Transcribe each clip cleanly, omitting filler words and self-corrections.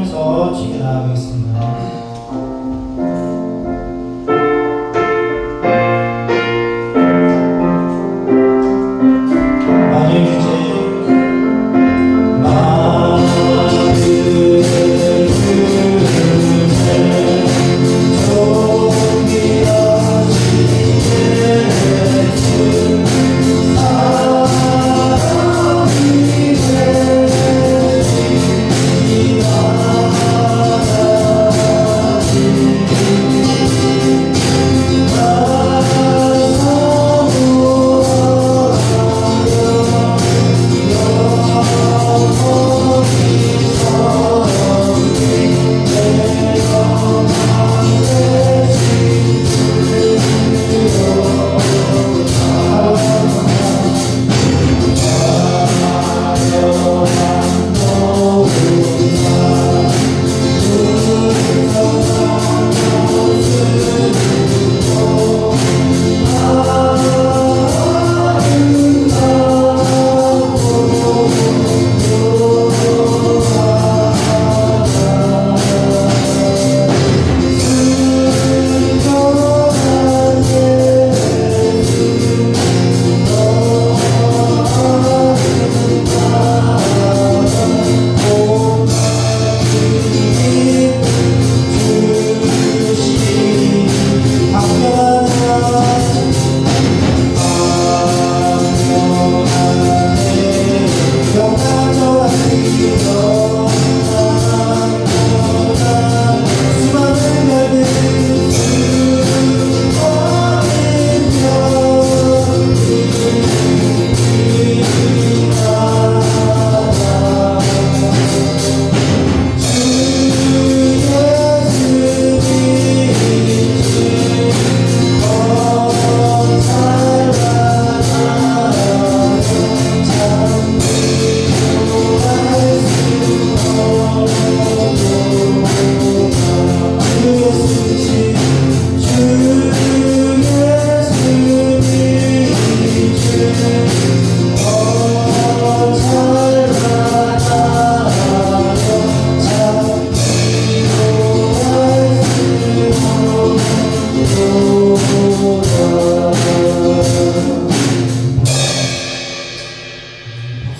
찬양하면서 주께 나아가겠습니다.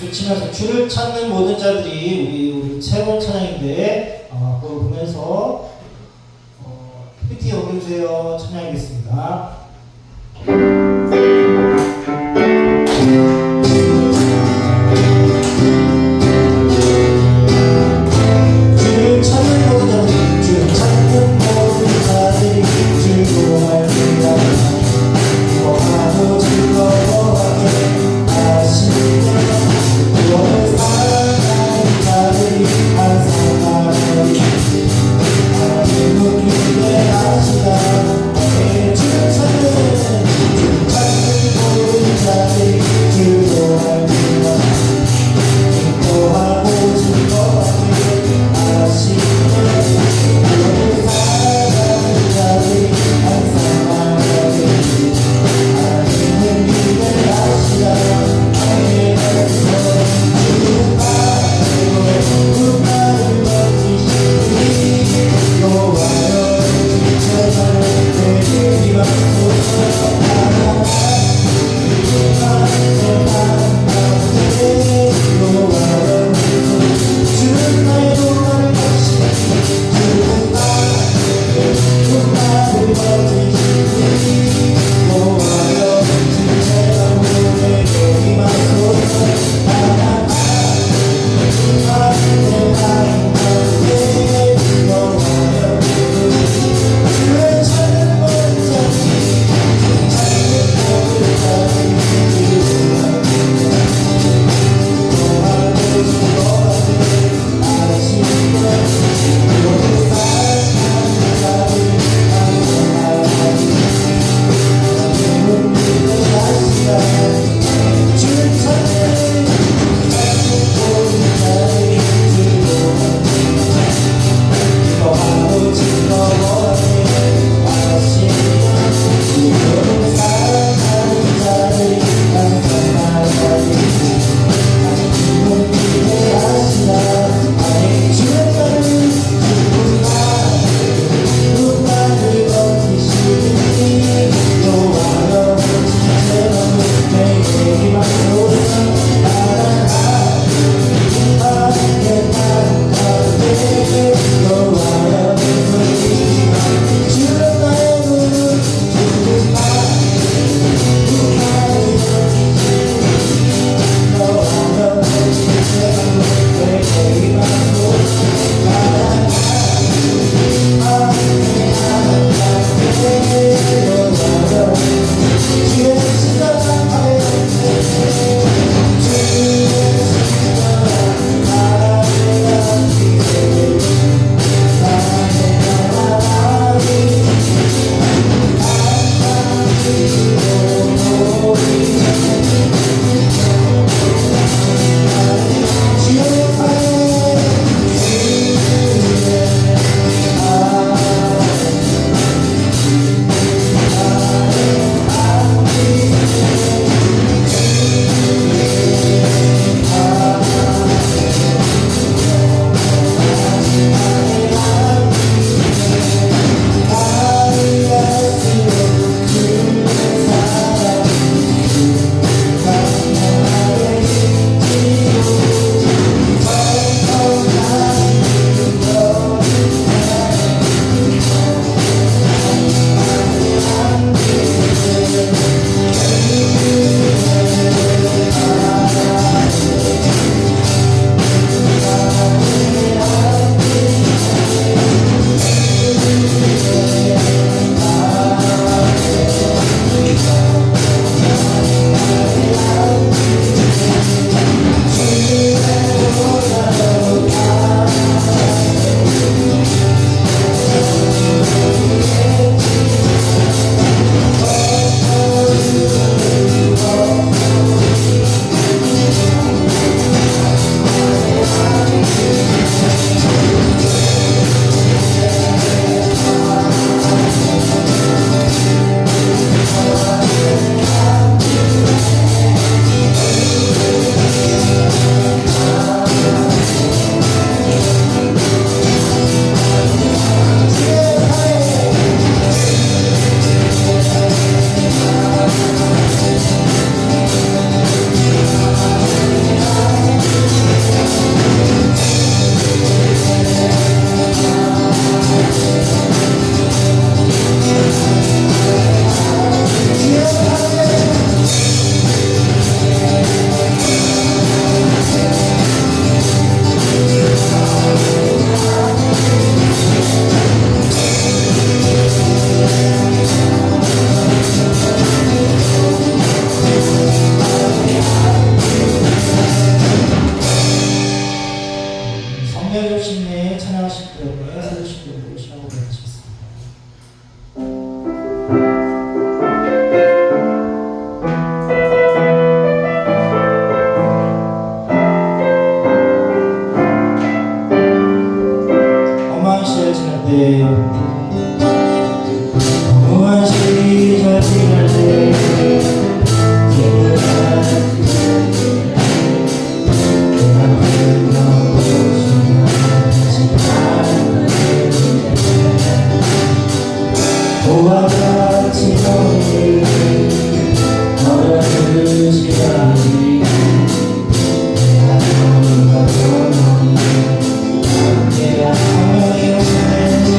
마지막 주제 치면서 주를 찾는 모든 자들이 우리 새로운 찬양인데 그걸 보면서 PPT 올려주세요. 찬양하겠습니다. 주를 찾는 모든 자들이 주를 찾는 모든 자들이 즐거워할지어다. 기뻐하고 즐거워하게 하시네. 너를 사랑하는 자들이 항상 하나님을 기대하시다. 내 주를 찾는 하시기 때문에 서주시면 되시라고 부탁드리겠습니다. 험한 시절 지날 때 험한 시절 지날 때 너와 같이 너를 너를 시간이 내가 성령이 오셨네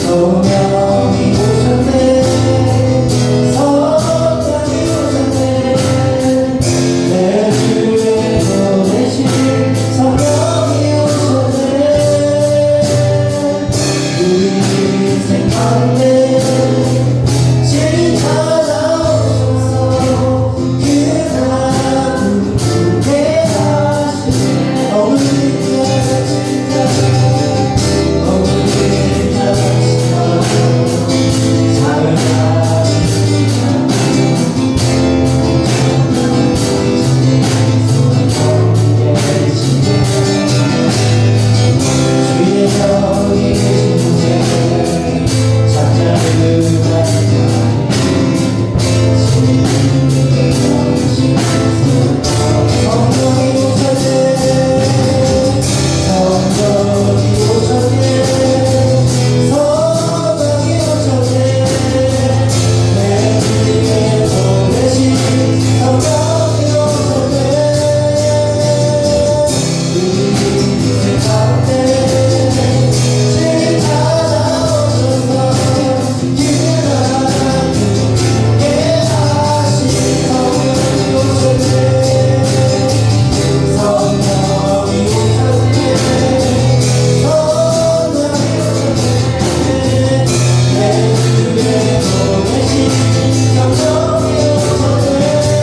성령이 오셨네 성령이 오셨네 내 주에 보내신 성령이 오셨네 우리 인생 가운데 진히 찾아오셔서 그날을 굳게 하시네 어머니가 진짜 어머니가 진짜 주의 저기 계신 곳에 작자를 성령이 오셨네 성령이 오셨네 성령이 오셨네 내 주에 보내신 성령이 오셨네 우리 인생 가운데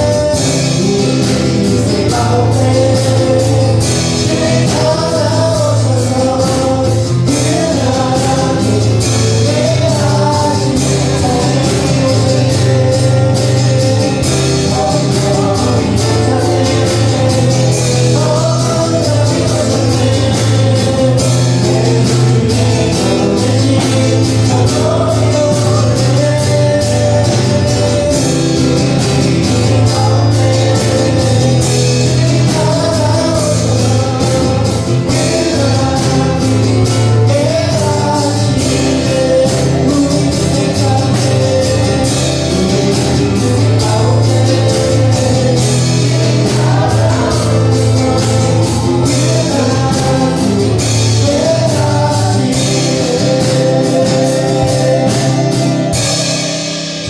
진히 찾아오셔서 그날을 굳게 하신 성령이 오셨네 성령이 오셨네 성령이 오셨네 내 주에 보내신 성령이 오셨네 우리 인생 가운데 진히 찾아오셔서 그날을 굳게 하신 성령이 오셨네 성령이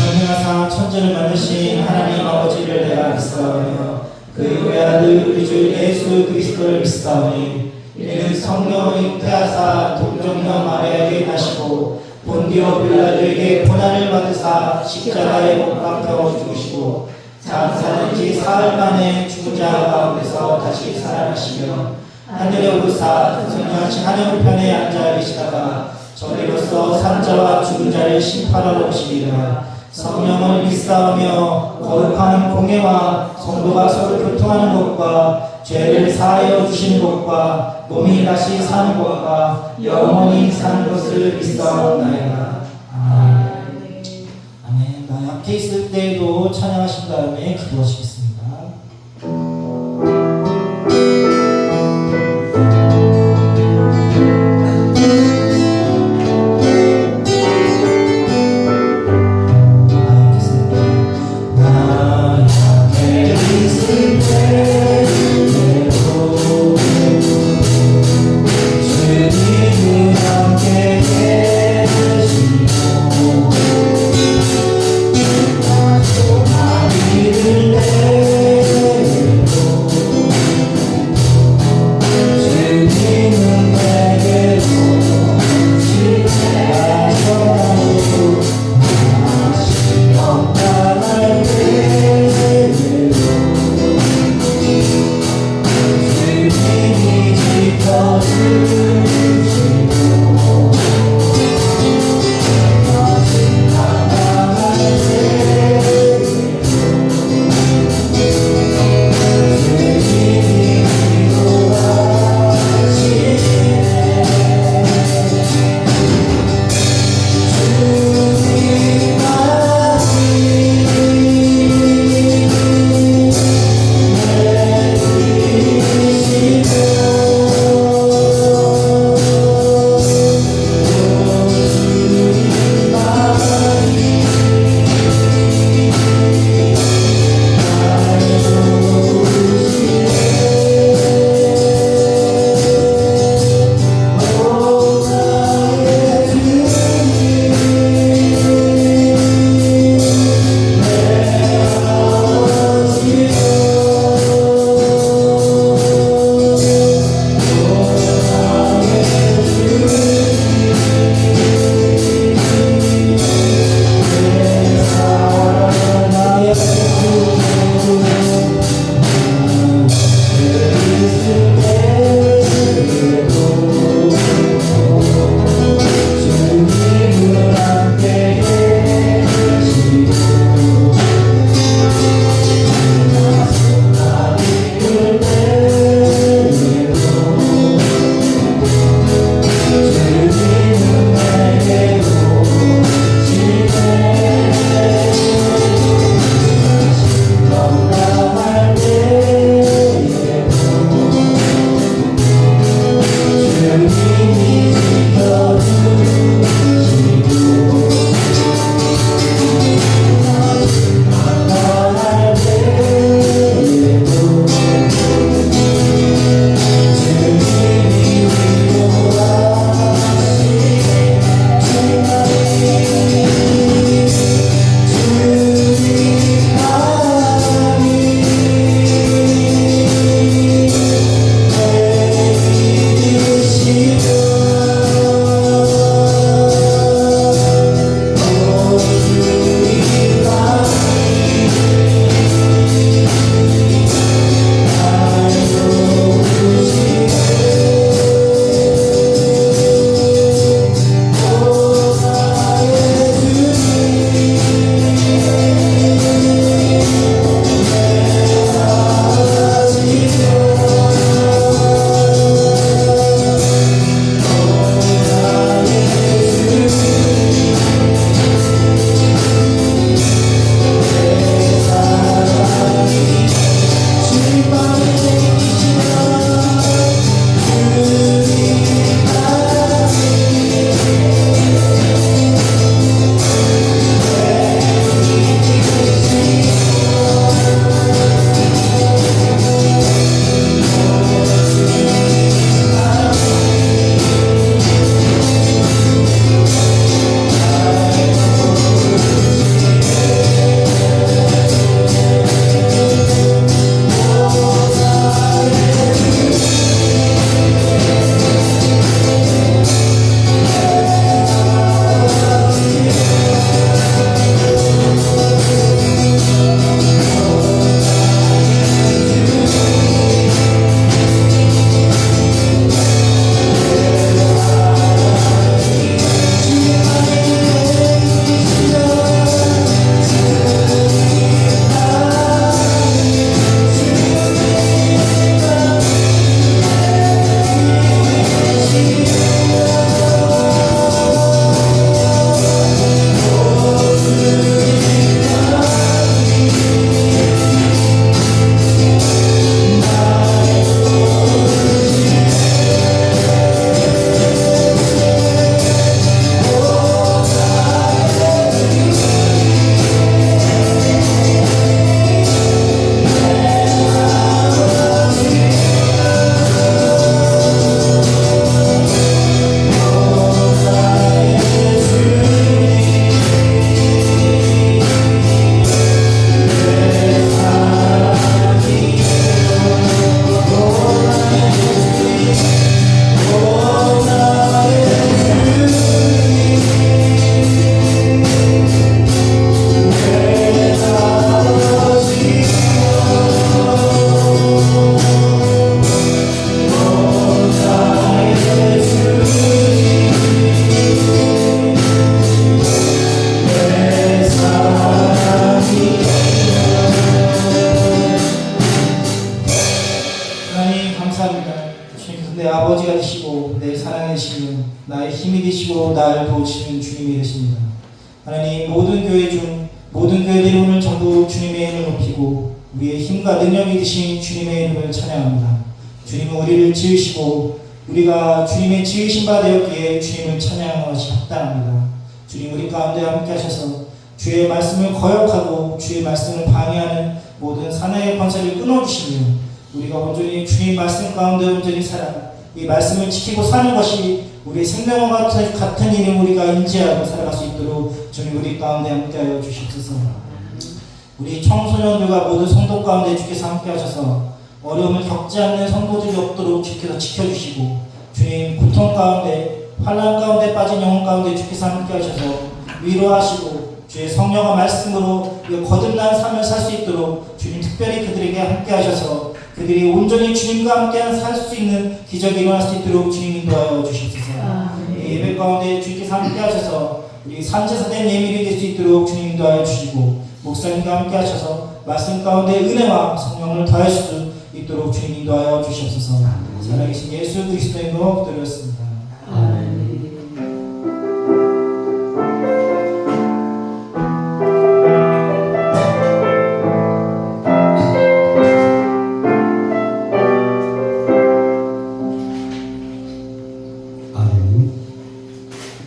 전능하사 천지를 만드신 하나님 아버지를 내가 믿사오며 그 외아들 우리 주 예수 그리스도를 믿사오니 이는 성령을 잉태하사 동정녀 마리아에게 나시고 본디오 빌라도에게 고난을 받으사 십자가에 못 박혀 죽으시고 장사된 지 사흘 만에 죽은 자 가운데서 다시 살아나시며 하늘에 오르사 승천하신 하늘 우편에 앉아 계시다가 저리로서 산자와 죽은 자를 심판하러 오시리라. 성령을 믿사오며 거룩한 공예와 성도가 서로 교통하는 것과 죄를 사하여 주시는 것과 몸이 다시 사는 것과 영원히 사는 것을 믿사옵나이다. 아멘. 아멘. 함께 있을 때에도 찬양하신 다음에 기도하시겠습니다. 주님은 함께 계시고 되시고 내 사랑의 신은 나의 힘이 되시고 나를 도우시는 주님이 되십니다. 하나님, 모든 교회들이 오늘 전부 주님의 이름을 높이고 우리의 힘과 능력이 되신 주님의 이름을 찬양합니다. 주님은 우리를 지으시고 우리가 주님의 지으신 바 되었기에 주님을 찬양하는 것이 합당합니다. 주님, 우리 가운데 함께 하셔서 주의 말씀을 거역하고 주의 말씀을 방해하는 모든 사나이의 권세를 끊어주시며 우리가 온전히 주님 말씀 가운데 온전히 살아 이 말씀을 지키고 사는 것이 우리의 생명과 같은 일을 우리가 인지하고 살아갈 수 있도록 주님 우리 가운데 함께하여 주시옵소서. 우리 청소년들과 모든 성도 가운데 주께서 함께하셔서 어려움을 겪지 않는 성도들이 없도록 주께서 지켜주시고 주님 고통 가운데 환난 가운데 빠진 영혼 가운데 주께서 함께하셔서 위로하시고 주의 성령과 말씀으로 거듭난 삶을 살 수 있도록 주님 특별히 그들에게 함께하셔서 그들이 온전히 주님과 함께 살 수 있는 기적이 일어날 수 있도록 주님 인도하여 주시옵소서. 예배 가운데 주님께서 함께하셔서 우리 산제사된 예물이 될 수 있도록 주님 인도하여 주시고 목사님과 함께하셔서 말씀 가운데 은혜와 성령을 더할 수 있도록 주님 인도하여 주시옵소서. 살아계신 예수 그리스도의 이름으로 기도드렸습니다. 아멘.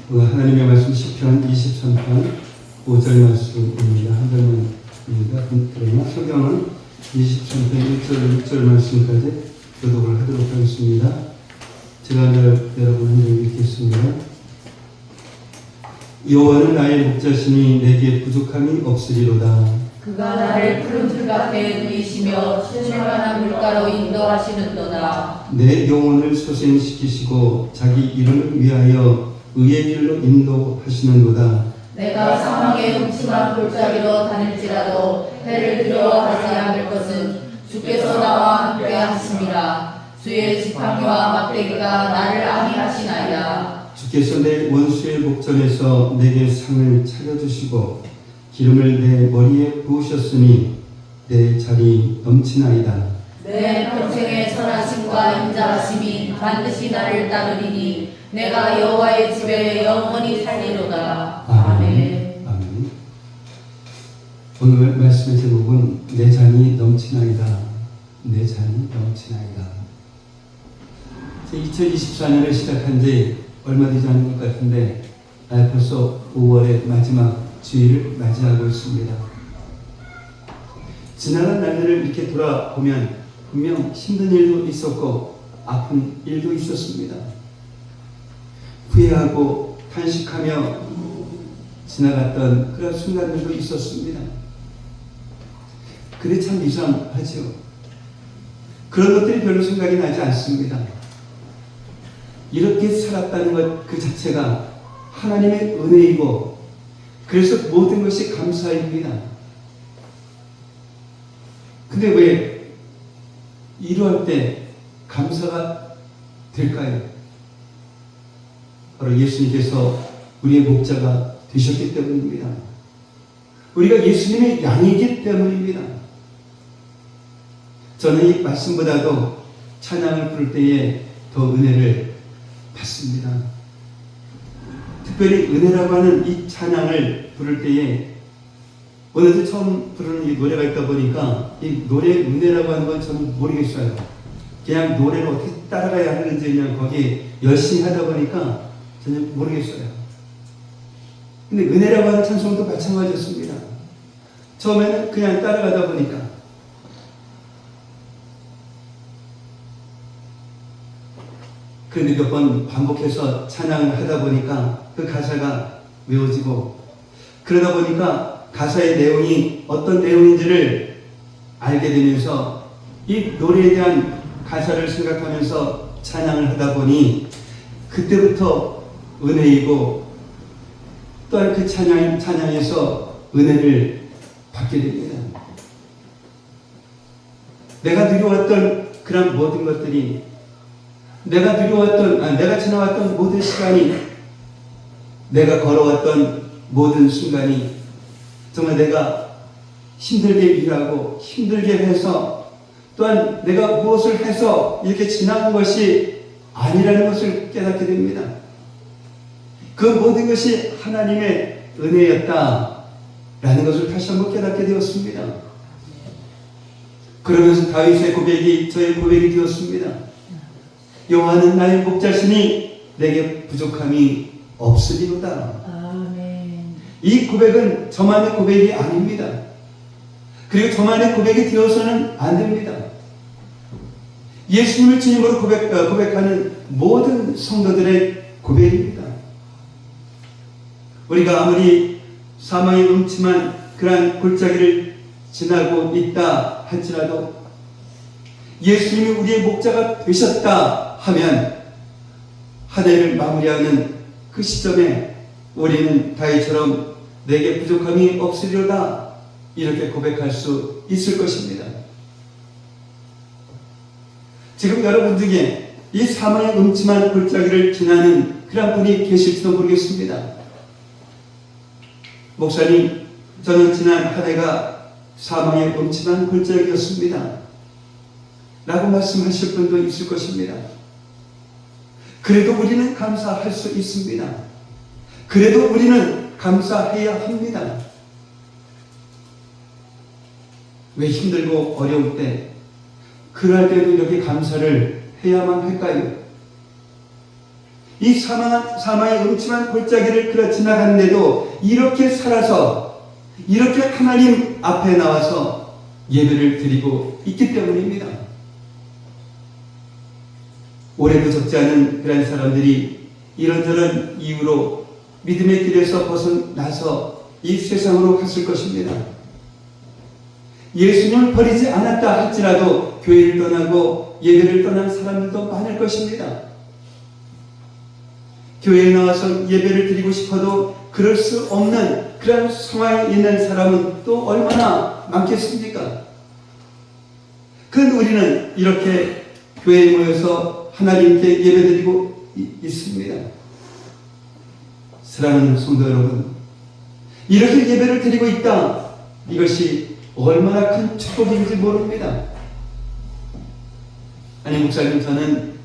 하나님의 말씀 시편 23편 5절 말씀입니다. 한 절만입니다. 그러나 성경은 23편 1절 6절 말씀까지 교독을 하도록 하겠습니다. 제가 여러분 한 절 읽겠습니다. 여호와는 나의 목자시니 내게 부족함이 없으리로다. 그가 나를 푸른 풀 밭에 누이시며 쉴만한 물가로 인도하시는도다. 내 영혼을 소생시키시고 자기 이름을 위하여 의의 길로 인도하시는도다. 내가 사망의 음침한 골짜기로 다닐지라도 해를 두려워하지 않을 것은 주께서 나와 함께 하심이라. 주의 지팡이와 막대기가 나를 안위하시나이다. 주께서 내 원수의 목전에서 내게 상을 차려주시고 기름을 내 머리에 부으셨으니 내 잔이 넘치나이다. 내 평생의 선하심과 인자하심이 반드시 나를 따르리니 내가 여호와의 집에 영원히 살리로다. 아멘. 아멘. 오늘 말씀의 제목은 내 잔이 넘치나이다. 내 잔이 넘치나이다. 2024년을 시작한 지 얼마 되지 않은 것 같은데 벌써 5월의 마지막 주일을 맞이하고 있습니다. 지나간 날들을 이렇게 돌아보면 분명 힘든 일도 있었고 아픈 일도 있었습니다. 후회하고 탄식하며 지나갔던 그런 순간들도 있었습니다. 그게 참 이상하죠. 그런 것들이 별로 생각이 나지 않습니다. 이렇게 살았다는 것 그 자체가 하나님의 은혜이고 그래서 모든 것이 감사입니다. 근데 왜 이러할 때 감사가 될까요? 바로 예수님께서 우리의 목자가 되셨기 때문입니다. 우리가 예수님의 양이기 때문입니다. 저는 이 말씀보다도 찬양을 부를 때에 더 은혜를 받습니다. 특별히 은혜라고 하는 이 찬양을 부를 때에 오늘도 처음 부르는 이 노래가 있다 보니까 이 노래의 은혜라고 하는 건 저는 모르겠어요. 그냥 노래를 어떻게 따라가야 하는지 그냥 거기에 열심히 하다 보니까 저는 모르겠어요. 근데 은혜라고 하는 찬송도 마찬가지였습니다. 처음에는 그냥 따라가다 보니까 그런데 몇 번 반복해서 찬양을 하다 보니까 그 가사가 외워지고 그러다 보니까 가사의 내용이 어떤 내용인지를 알게 되면서 이 노래에 대한 가사를 생각하면서 찬양을 하다 보니 그때부터 은혜이고 또한 그 찬양에서 은혜를 받게 됩니다. 내가 누려왔던 그런 모든 것들이 내가 지나왔던 모든 시간이 내가 걸어왔던 모든 순간이 정말 내가 힘들게 일하고 힘들게 해서 또한 내가 무엇을 해서 이렇게 지나온 것이 아니라는 것을 깨닫게 됩니다. 그 모든 것이 하나님의 은혜였다라는 것을 다시 한번 깨닫게 되었습니다. 그러면서 다윗의 고백이 저의 고백이 되었습니다. 여호와는 나의 목자시니 내게 부족함이 없으리로다. 아멘. 이 고백은 저만의 고백이 아닙니다. 그리고 저만의 고백이 되어서는 안 됩니다. 예수님을 주님으로 고백하는 모든 성도들의 고백입니다. 우리가 아무리 사망의 음침한 그러한 골짜기를 지나고 있다 할지라도 예수님이 우리의 목자가 되셨다 하면 한 해를 마무리하는 그 시점에 우리는 다윗처럼 내게 부족함이 없으리로다 이렇게 고백할 수 있을 것입니다. 지금 여러분 중에 이 사망의 음침한 골짜기를 지나는 그런 분이 계실지도 모르겠습니다. 목사님, 저는 지난 한 해가 사망의 음침한 골짜기였습니다 라고 말씀하실 분도 있을 것입니다. 그래도 우리는 감사할 수 있습니다. 그래도 우리는 감사해야 합니다. 왜 힘들고 어려울 때 그럴 때도 이렇게 감사를 해야만 할까요? 이 사망의 음침한 골짜기를 지나갔는데도 이렇게 살아서 이렇게 하나님 앞에 나와서 예배를 드리고 있기 때문입니다. 올해도 적지 않은 그런 사람들이 이런저런 이유로 믿음의 길에서 벗어나서 이 세상으로 갔을 것입니다. 예수님을 버리지 않았다 할지라도 교회를 떠나고 예배를 떠난 사람들도 많을 것입니다. 교회에 나와서 예배를 드리고 싶어도 그럴 수 없는 그런 상황에 있는 사람은 또 얼마나 많겠습니까? 그런데 우리는 이렇게 교회에 모여서 하나님께 예배드리고 있습니다. 사랑하는 성도 여러분, 이렇게 예배를 드리고 있다, 이것이 얼마나 큰 축복인지 모릅니다. 아니 목사님, 저는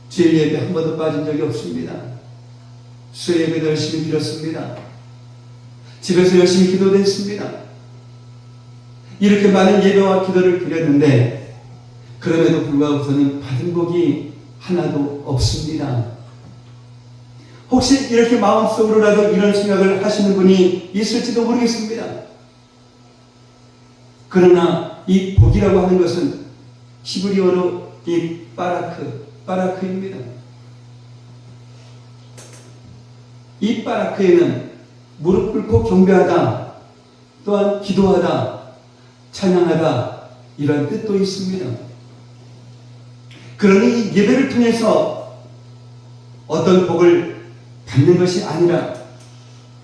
주일 예배 한 번도 빠진 적이 없습니다. 수요 예배도 열심히 드렸습니다. 집에서 열심히 기도도 했습니다. 이렇게 많은 예배와 기도를 드렸는데 그럼에도 불구하고 저는 받은 복이 하나도 없습니다. 혹시 이렇게 마음속으로라도 이런 생각을 하시는 분이 있을지도 모르겠습니다. 그러나 이 복이라고 하는 것은 히브리어로 이 바라크입니다. 이 바라크에는 무릎 꿇고 경배하다, 또한 기도하다, 찬양하다 이런 뜻도 있습니다. 그러니 이 예배를 통해서 어떤 복을 받는 것이 아니라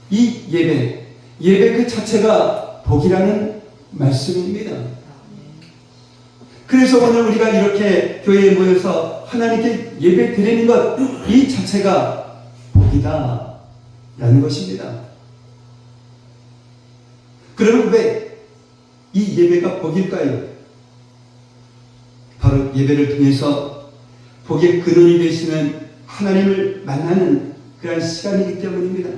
이 예배 그 자체가 복이라는 말씀입니다. 그래서 오늘 우리가 이렇게 교회에 모여서 하나님께 예배 드리는 것, 이 자체가 복이다 라는 것입니다. 그러면 왜 이 예배가 복일까요? 바로 예배를 통해서 복의 근원이 되시는 하나님을 만나는 그런 시간이기 때문입니다.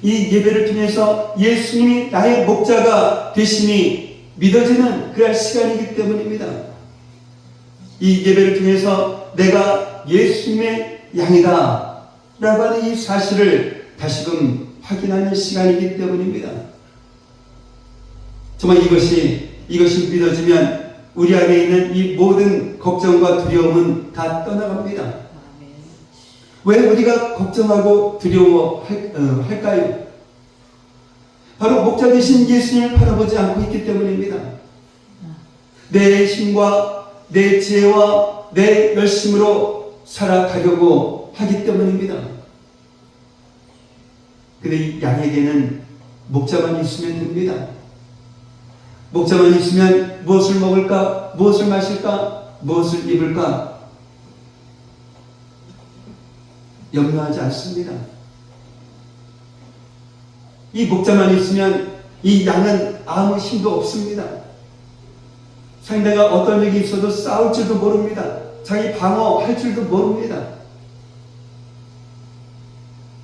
이 예배를 통해서 예수님이 나의 목자가 되시니 믿어지는 그런 시간이기 때문입니다. 이 예배를 통해서 내가 예수님의 양이다 라고 하는 이 사실을 다시금 확인하는 시간이기 때문입니다. 정말 이것이 믿어지면 우리 안에 있는 이 모든 걱정과 두려움은 다 떠나갑니다. 왜 우리가 걱정하고 두려워할까요? 바로 목자 되신 예수님을 바라보지 않고 있기 때문입니다. 내 힘과 내 지혜와 내 열심으로 살아가려고 하기 때문입니다. 근데 이 양에게는 목자만 있으면 됩니다. 목자만 있으면 무엇을 먹을까? 무엇을 마실까? 무엇을 입을까? 염려하지 않습니다. 이 목자만 있으면 이 양은 아무 힘도 없습니다. 상대가 어떤 적이 있어도 싸울 줄도 모릅니다. 자기 방어할 줄도 모릅니다.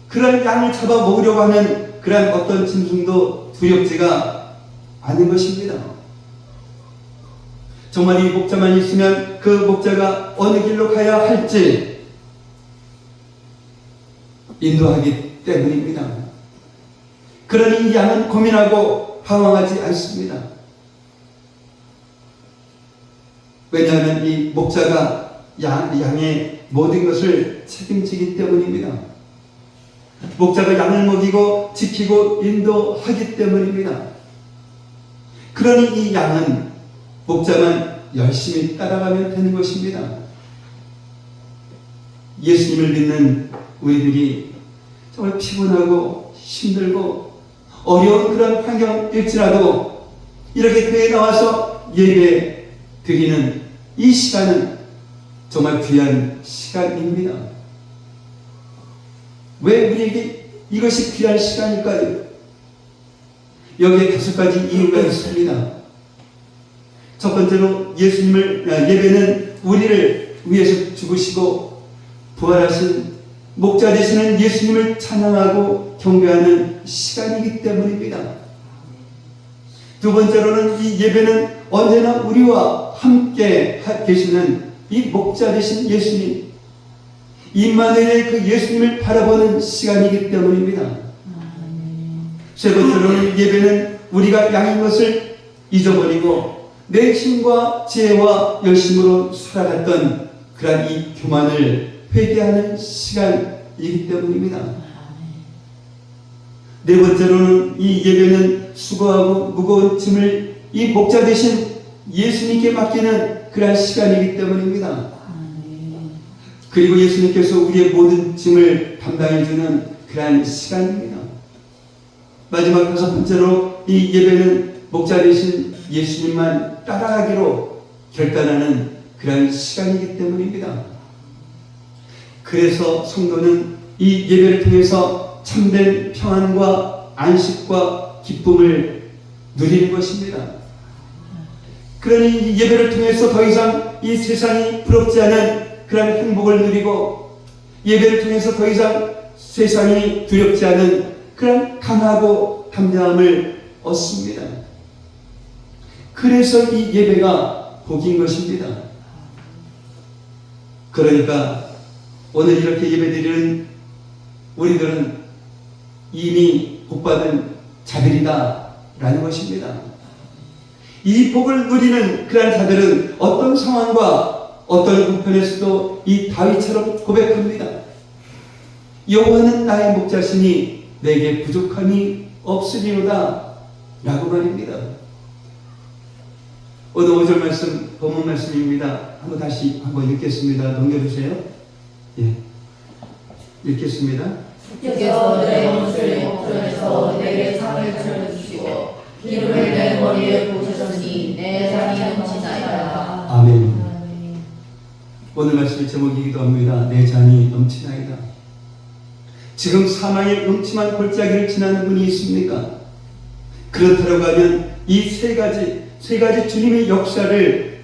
그런 양을 잡아 먹으려고 하는 그런 어떤 짐승도 두렵지가 않은 것입니다. 정말 이 목자만 있으면 그 목자가 어느 길로 가야 할지 인도하기 때문입니다. 그러니 이 양은 고민하고 방황하지 않습니다. 왜냐하면 이 목자가 양의 모든 것을 책임지기 때문입니다. 목자가 양을 먹이고 지키고 인도하기 때문입니다. 그러니 이 양은 목자만 열심히 따라가면 되는 것입니다. 예수님을 믿는 우리들이 정말 피곤하고 힘들고 어려운 그런 환경일지라도 이렇게 교회에 나와서 예배 드리는 이 시간은 정말 귀한 시간입니다. 왜 우리에게 이것이 귀한 시간일까요? 여기에 5가지 이유가 있습니다. 첫 번째로 예배는 우리를 위해서 죽으시고 부활하신 목자 되시는 예수님을 찬양하고 경배하는 시간이기 때문입니다. 두 번째로는 이 예배는 언제나 우리와 함께 계시는 이 목자 되신 예수님, 임마누엘의 그 예수님을 바라보는 시간이기 때문입니다. 세 번째로는 예배는 우리가 양인 것을 잊어버리고 내 힘과 지혜와 열심으로 살아갔던 그러한 이 교만을 회개하는 시간이기 때문입니다. 네 번째로는 이 예배는 수고하고 무거운 짐을 이 목자 되신 예수님께 맡기는 그러한 시간이기 때문입니다. 그리고 예수님께서 우리의 모든 짐을 담당해주는 그러한 시간입니다. 마지막 5번째로 이 예배는 목자 되신 예수님만 따라가기로 결단하는 그러한 시간이기 때문입니다. 그래서 성도는 이 예배를 통해서 참된 평안과 안식과 기쁨을 누리는 것입니다. 그러니 이 예배를 통해서 더 이상 이 세상이 부럽지 않은 그런 행복을 누리고 예배를 통해서 더 이상 세상이 두렵지 않은 그런 강하고 담대함을 얻습니다. 그래서 이 예배가 복인 것입니다. 그러니까 오늘 이렇게 예배드리는 우리들은 이미 복받은 자들이다 라는 것입니다. 이 복을 누리는 그런 자들은 어떤 상황과 어떤 형편에서도 이 다윗처럼 고백합니다. 여호와는 나의 목자시니 내게 부족함이 없으리로다 라고 말입니다. 오늘 5절 말씀 본문 말씀입니다. 다시 한번 읽겠습니다. 넘겨주세요. 예, 읽겠습니다. 주께서 내 원수의 목전에서 내게 상을 차려주시고 기름을 내 머리에 부으셨으니 내 잔이 넘치나이다. 아멘. 오늘 말씀의 제목이기도 합니다. 내 잔이 넘치나이다. 지금 사망의 음침한 골짜기를 지나는 분이 있습니까? 그렇다고 하면 이 세 가지 주님의 역사를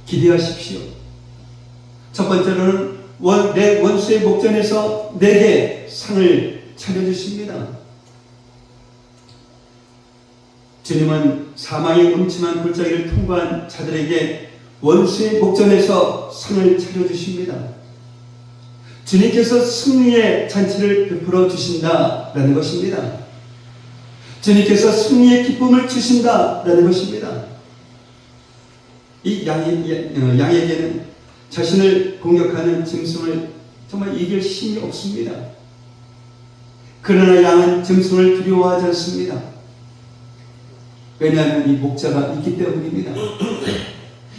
기대하십시오. 첫 번째로는 내 원수의 목전에서 내게 상을 차려주십니다. 주님은 사망의 음침한 골짜기를 통과한 자들에게 원수의 목전에서 상을 차려주십니다. 주님께서 승리의 잔치를 베풀어 주신다라는 것입니다. 주님께서 승리의 기쁨을 주신다라는 것입니다. 이 양에게는 자신을 공격하는 짐승을 정말 이길 힘이 없습니다. 그러나 양은 짐승을 두려워하지 않습니다. 왜냐하면 이 목자가 있기 때문입니다.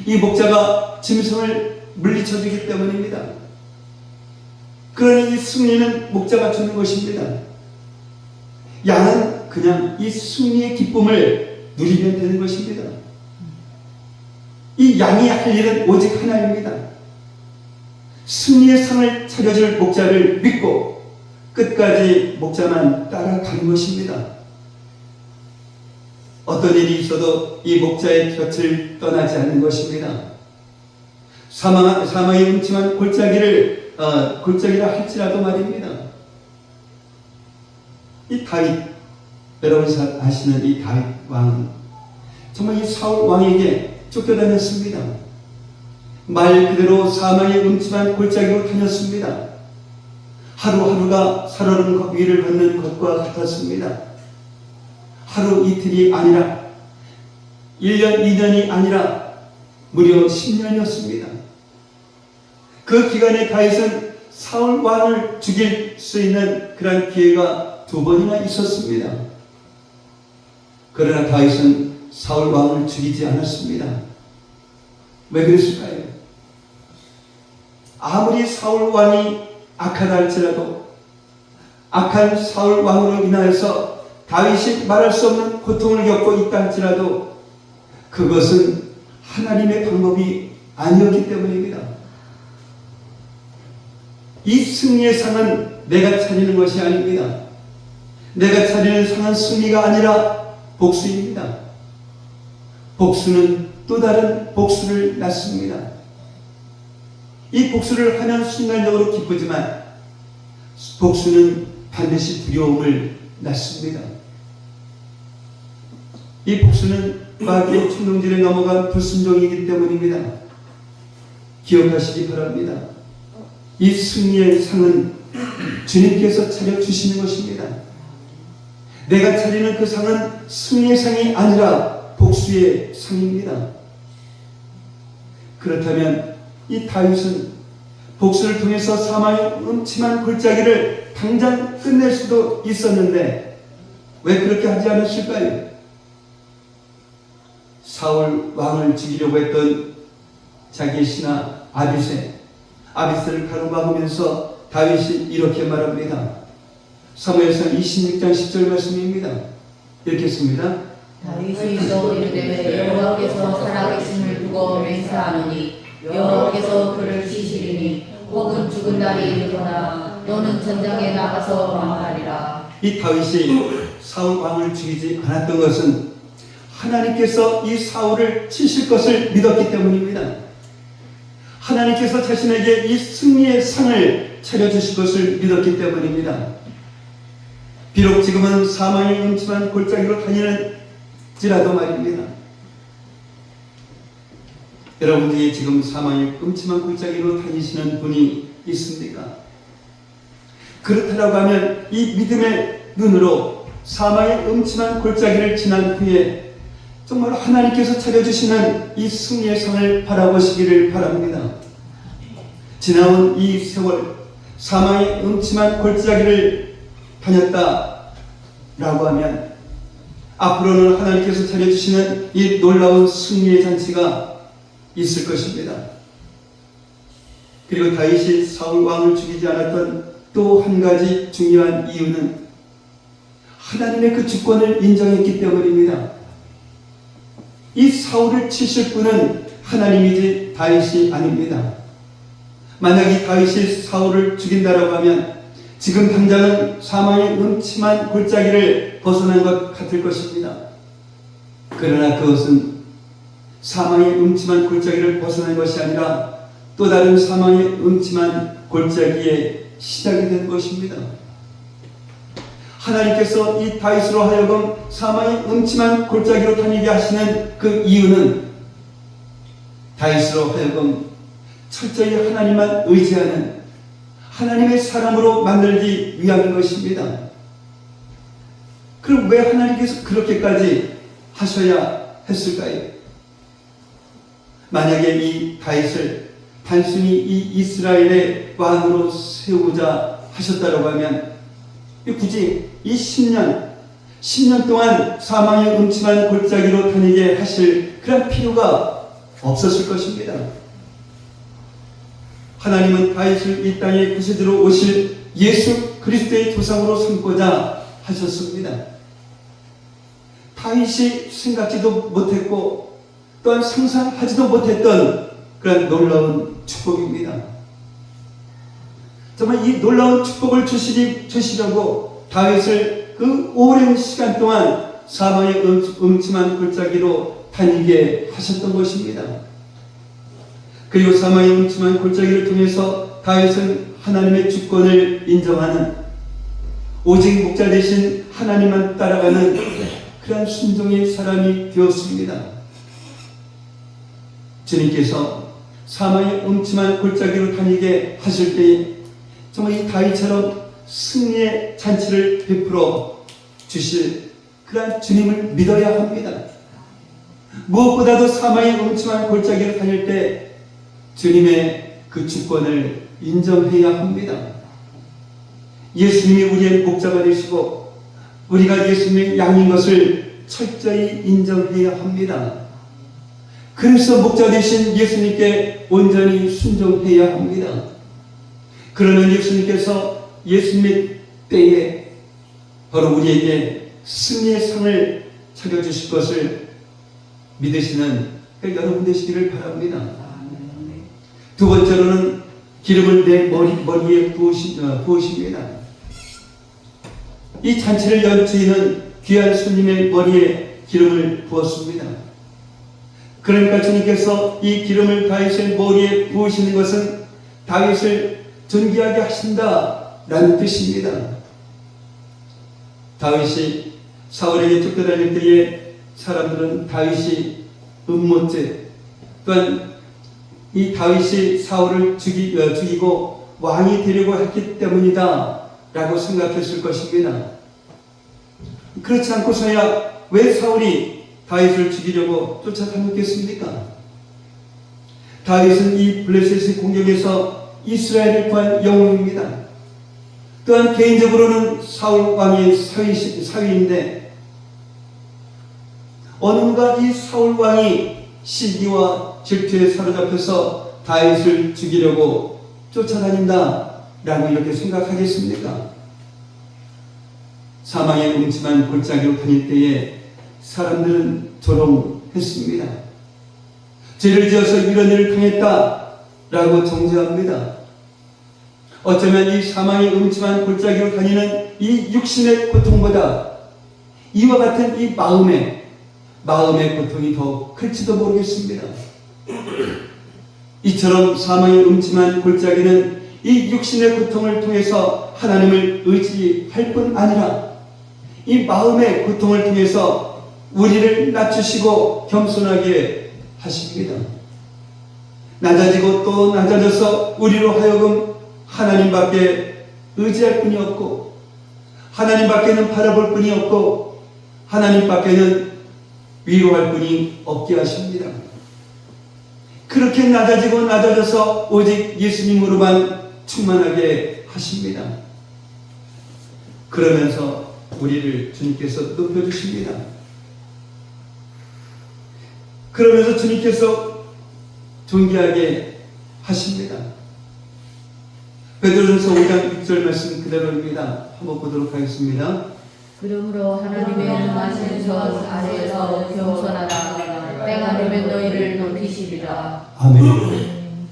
이 목자가 짐승을 물리쳐주기 때문입니다. 그러니 이 승리는 목자가 주는 것입니다. 양은 그냥 이 승리의 기쁨을 누리면 되는 것입니다. 이 양이 할 일은 오직 하나입니다. 승리의 상을 차려줄 목자를 믿고 끝까지 목자만 따라가는 것입니다. 어떤 일이 있어도 이 목자의 곁을 떠나지 않는 것입니다. 사망의 음침한 골짜기라 할지라도 말입니다. 이 다윗, 여러분 잘 아시는 이 다윗 왕은 정말 이 사울 왕에게 쫓겨다녔습니다. 말 그대로 사망의 음침한 골짜기로 다녔습니다. 하루하루가 살얼음 위를 걷는 것과 같았습니다. 하루 이틀이 아니라 1년 2년이 아니라 무려 10년이었습니다. 그 기간에 다윗은 사울 왕을 죽일 수 있는 그런 기회가 2번이나 있었습니다. 그러나 다윗은 사울 왕을 죽이지 않았습니다. 왜 그랬을까요? 아무리 사울 왕이 악하다 할지라도 악한 사울 왕으로 인하여서 다윗이 말할 수 없는 고통을 겪고 있다 할지라도 그것은 하나님의 방법이 아니었기 때문입니다. 이 승리의 상은 내가 차리는 것이 아닙니다. 내가 차리는 상은 승리가 아니라 복수입니다. 복수는 또 다른 복수를 낳습니다. 이 복수를 하면 순간적으로 기쁘지만 복수는 반드시 두려움을 낳습니다. 이 복수는 마귀의 충동질에 넘어간 불순종이기 때문입니다. 기억하시기 바랍니다. 이 승리의 상은 주님께서 차려주시는 것입니다. 내가 차리는 그 상은 승리의 상이 아니라 복수의 상입니다. 그렇다면 이 다윗은 복수를 통해서 사망의 음침한 골짜기를 당장 끝낼 수도 있었는데 왜 그렇게 하지 않았을까요? 사울 왕을 죽이려고 했던 자기의 신하 아비새를 가로막으면서 다윗이 이렇게 말합니다. 사무엘상 26장 10절 말씀입니다. 읽겠습니다. 다윗이 또 이르되 여호와께서 살아계심을 두고 맹세하노니 여호와께서 그를 치시리니 혹은 죽은 날이 이르거나 또는 전장에 나가서 망하리라. 이 다윗이 사울 왕을 죽이지 않았던 것은 하나님께서 이 사울을 치실 것을 믿었기 때문입니다. 하나님께서 자신에게 이 승리의 상을 차려주실 것을 믿었기 때문입니다. 비록 지금은 사망의 음침한 골짜기로 다니는지라도 말입니다. 여러분 중에 지금 사망의 음침한 골짜기로 다니시는 분이 있습니까? 그렇다고 하면 이 믿음의 눈으로 사망의 음침한 골짜기를 지난 후에 정말 하나님께서 차려주시는 이 승리의 상을 바라보시기를 바랍니다. 지나온 이 세월 사망의 음침한 골짜기를 다녔다라고 하면 앞으로는 하나님께서 차려주시는 이 놀라운 승리의 잔치가 있을 것입니다. 그리고 다윗이 사울 왕을 죽이지 않았던 또 한 가지 중요한 이유는 하나님의 그 주권을 인정했기 때문입니다. 이 사울을 치실 분은 하나님이지 다윗이 아닙니다. 만약 이 다윗이 사울을 죽인다라고 하면 지금 당장은 사망의 음침한 골짜기를 벗어난 것 같을 것입니다. 그러나 그것은 사망의 음침한 골짜기를 벗어난 것이 아니라 또 다른 사망의 음침한 골짜기의 시작이 된 것입니다. 하나님께서 이 다윗으로 하여금 사망의 음침한 골짜기로 다니게 하시는 그 이유는 다윗으로 하여금 철저히 하나님만 의지하는 하나님의 사람으로 만들기 위함인 것입니다. 그럼 왜 하나님께서 그렇게까지 하셔야 했을까요? 만약에 이 다윗을 단순히 이 이스라엘의 왕으로 세우고자 하셨다고 하면 굳이 이 10년 동안 사망의 음침한 골짜기로 다니게 하실 그런 필요가 없었을 것입니다. 하나님은 다윗을 이 땅에 구세주로 오실 예수 그리스도의 조상으로 삼고자 하셨습니다. 다윗이 생각지도 못했고 또한 상상하지도 못했던 그런 놀라운 축복입니다. 정말 이 놀라운 축복을 주시려고 다윗을 그 오랜 시간 동안 사망의 음침한 골짜기로 다니게 하셨던 것입니다. 그리고 사망의 음침한 골짜기를 통해서 다윗은 하나님의 주권을 인정하는, 오직 목자 대신 하나님만 따라가는 그런 순종의 사람이 되었습니다. 주님께서 사망의 음침한 골짜기로 다니게 하실 때에 정말 이 다윗처럼 승리의 잔치를 베풀어 주실 그러한 주님을 믿어야 합니다. 무엇보다도 사망의 음침한 골짜기를 다닐 때 주님의 그 주권을 인정해야 합니다. 예수님이 우리의 목자가 되시고 우리가 예수님의 양인 것을 철저히 인정해야 합니다. 그래서 목자 되신 예수님께 온전히 순종해야 합니다. 그러면 예수님께서 예수님의 때에 바로 우리에게 승리의 상을 차려주실 것을 믿으시는 여러분 되시기를 바랍니다. 두 번째로는 기름을 내 머리에 부으십니다. 이 잔치를 연 주인은 귀한 손님의 머리에 기름을 부었습니다. 그러니까 주님께서 이 기름을 다윗의 머리에 부으시는 것은 다윗을 존귀하게 하신다라는 뜻입니다. 다윗이 사울에게 쫓겨다닐 때에 사람들은 다윗이 음모죄, 또한 이 다윗이 사울을 죽이고 왕이 되려고 했기 때문이다 라고 생각했을 것입니다. 그렇지 않고서야 왜 사울이 다윗을 죽이려고 쫓아다녔겠습니까? 다윗은 이 블레셋의 공격에서 이스라엘을 구한 영웅입니다. 또한 개인적으로는 사울 왕의 사위인데 어느가 이 사울 왕이 시기와 질투에 사로잡혀서 다윗을 죽이려고 쫓아다닌다 라고 이렇게 생각하겠습니까? 사망의 음침한 골짜기로 다닐 때에 사람들은 조롱했습니다. 죄를 지어서 이런 일을 당했다 라고 정죄합니다. 어쩌면 이 사망의 음침한 골짜기로 다니는 이 육신의 고통보다 이와 같은 이 마음의 고통이 더 클지도 모르겠습니다. 이처럼 사망의 음침한 골짜기는 이 육신의 고통을 통해서 하나님을 의지할 뿐 아니라 이 마음의 고통을 통해서 우리를 낮추시고 겸손하게 하십니다. 낮아지고 또 낮아져서 우리로 하여금 하나님밖에 의지할 뿐이 없고 하나님밖에는 바라볼 뿐이 없고 하나님밖에는 위로할 뿐이 없게 하십니다. 그렇게 낮아지고 낮아져서 오직 예수님으로만 충만하게 하십니다. 그러면서 우리를 주님께서 높여주십니다. 그러면서 주님께서 존귀하게 하십니다. 베드로전서 5장 6절 말씀 그대로입니다. 한번 보도록 하겠습니다. 그러므로 하나님의 능하신 전 아래에서 겸손하다. 때가 되면 너희를 높이시리라. 아멘.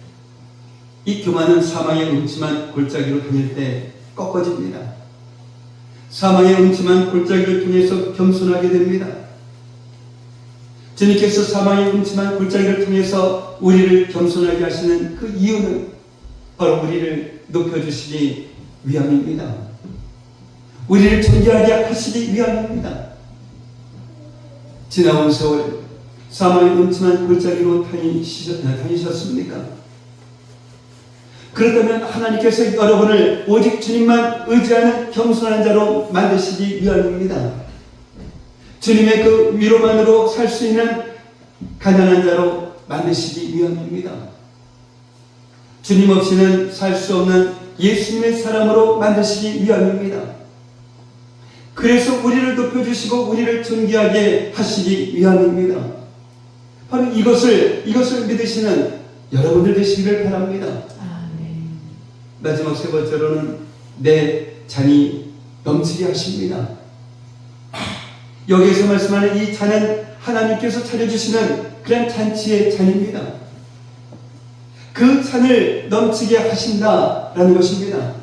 이 교만은 사망의 음침한 골짜기로 다닐 때 꺾어집니다. 사망의 음침한 골짜기를 통해서 겸손하게 됩니다. 주님께서 사망의 음침한 골짜기를 통해서 우리를 겸손하게 하시는 그 이유는 바로 우리를 높여주시기 위함입니다. 우리를 존귀하게 하시기 위함입니다. 지나온 세월 사망의 음침한 골짜기로 다니셨습니까? 그렇다면 하나님께서 여러분을 오직 주님만 의지하는 겸손한 자로 만드시기 위함입니다. 주님의 그 위로만으로 살 수 있는 가난한 자로 만드시기 위함입니다. 주님 없이는 살 수 없는 예수님의 사람으로 만드시기 위함입니다. 그래서 우리를 높여주시고 우리를 존귀하게 하시기 위함입니다. 바로 이것을 믿으시는 여러분들 되시기를 바랍니다. 아멘. 마지막 세 번째로는 내 잔이 넘치게 하십니다. 여기에서 말씀하는 이 잔은 하나님께서 차려주시는 그런 잔치의 잔입니다. 그 잔을 넘치게 하신다라는 것입니다.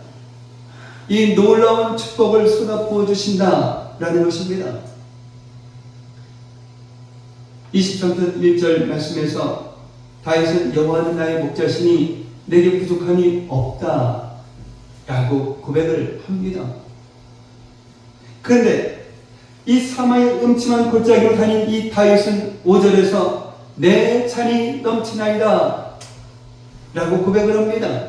이 놀라운 축복을 쏟아부어 주신다라는 것입니다. 23편 1절 말씀에서 다윗은 여호와는 나의 목자시니 내게 부족함이 없다 라고 고백을 합니다. 그런데 이 사마의 음침한 골짜기로 다닌 이 다윗은 5절에서 내 잔이 넘치나이다 라고 고백을 합니다.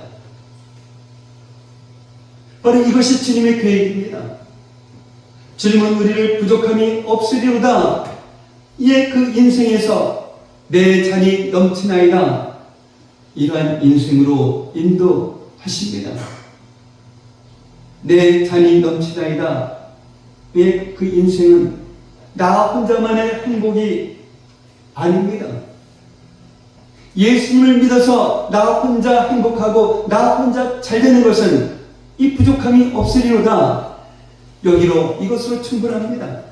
바로 이것이 주님의 계획입니다. 주님은 우리를 부족함이 없으리로다 이의 그 인생에서 내 잔이 넘치나이다 이러한 인생으로 인도하십니다. 내 잔이 넘치나이다 왜 그 인생은 나 혼자만의 행복이 아닙니다. 예수님을 믿어서 나 혼자 행복하고 나 혼자 잘 되는 것은 이 부족함이 없으리로다 여기로 이것으로 충분합니다.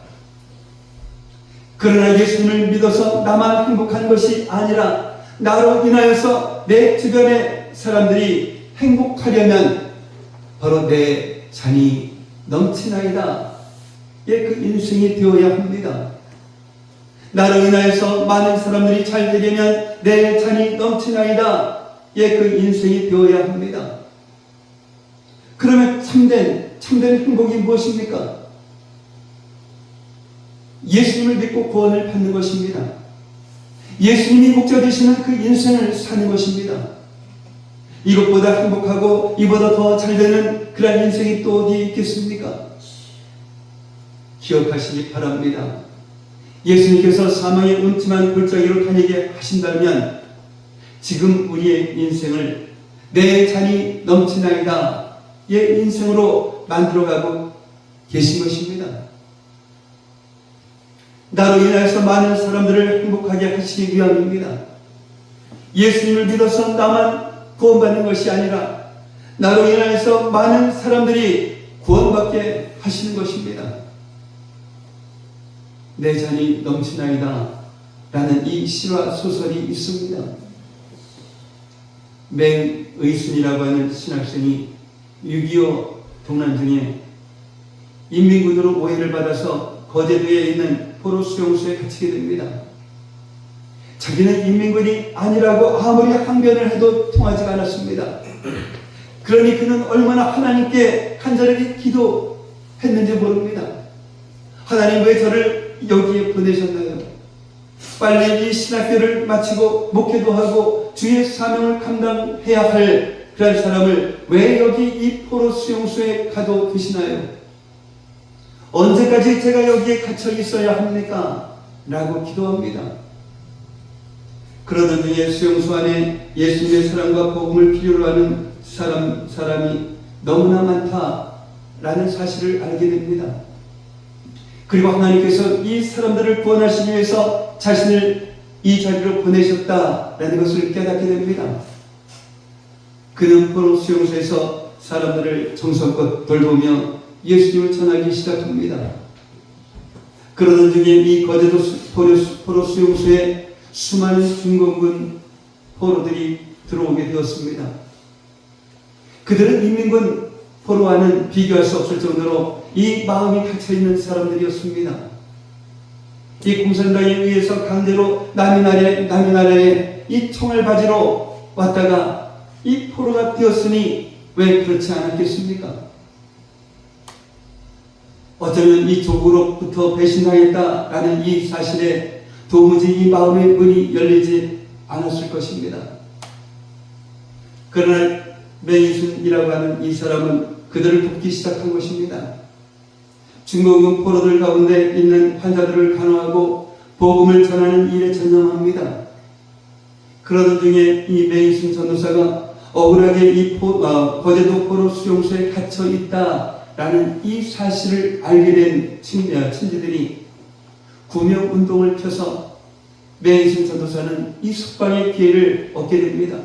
그러나 예수님을 믿어서 나만 행복한 것이 아니라 나로 인하여서 내 주변의 사람들이 행복하려면 바로 내 잔이 넘치나이다 그 인생이 되어야 합니다. 나로 인하여서 많은 사람들이 잘 되려면 내 잔이 넘치나이다 그 인생이 되어야 합니다. 그러면 참된 행복이 무엇입니까? 예수님을 믿고 구원을 받는 것입니다. 예수님이 목자 되시는 그 인생을 사는 것입니다. 이것보다 행복하고 이보다 더 잘되는 그런 인생이 또 어디 있겠습니까? 기억하시기 바랍니다. 예수님께서 사망의 음침한 골짜기로 다니게 하신다면 지금 우리의 인생을 내 잔이 넘치나이다 인생으로 만들어가고 계신 것입니다. 나로 인하여서 많은 사람들을 행복하게 하시기 위함입니다. 예수님을 믿어서 나만 구원받는 것이 아니라 나로 인하여서 많은 사람들이 구원받게 하시는 것입니다. 내 잔이 넘치나이다 라는 이 실화 소설이 있습니다. 맹의순이라고 하는 신학생이 6.25 동란 중에 인민군으로 오해를 받아서 거제도에 있는 포로 수용소에 갇히게 됩니다. 자기는 인민군이 아니라고 아무리 항변을 해도 통하지가 않았습니다. 그러니 그는 얼마나 하나님께 간절하게 기도했는지 모릅니다. 하나님 왜 저를 여기에 보내셨나요? 빨리 이 신학교를 마치고 목회도 하고 주의 사명을 감당해야 할 그런 사람을 왜 여기 이 포로 수용소에 가둬두시나요? 언제까지 제가 여기에 갇혀 있어야 합니까? 라고 기도합니다. 그러던 중에 수용소 안에 예수님의 사랑과 복음을 필요로 하는 사람이 너무나 많다라는 사실을 알게 됩니다. 그리고 하나님께서 이 사람들을 구원하시기 위해서 자신을 이 자리로 보내셨다라는 것을 깨닫게 됩니다. 그는 포로 수용소에서 사람들을 정성껏 돌보며 예수님을 전하기 시작합니다. 그러던 중에 이 거제도 포로 수용소에 수많은 중공군 포로들이 들어오게 되었습니다. 그들은 인민군 포로와는 비교할 수 없을 정도로 이 마음이 갇혀있는 사람들이었습니다. 이 공산당에 의해서 강제로 남의 나라에 이 총알바지로 왔다가 이 포로가 되었으니 왜 그렇지 않았겠습니까? 어쩌면 이 조국으로부터 배신당했다라는 이 사실에 도무지 이 마음의 문이 열리지 않았을 것입니다. 그러나 맹이순이라고 하는 이 사람은 그들을 돕기 시작한 것입니다. 중공군 포로들 가운데 있는 환자들을 간호하고 복음을 전하는 일에 전념합니다. 그러던 중에 이 맹이순 전도사가 억울하게 이 거제도 포로 수용소에 갇혀 있다라는 이 사실을 알게 된 친지들이 구명운동을 펴서 맹이순 전도사는 이 석방의 기회를 얻게 됩니다.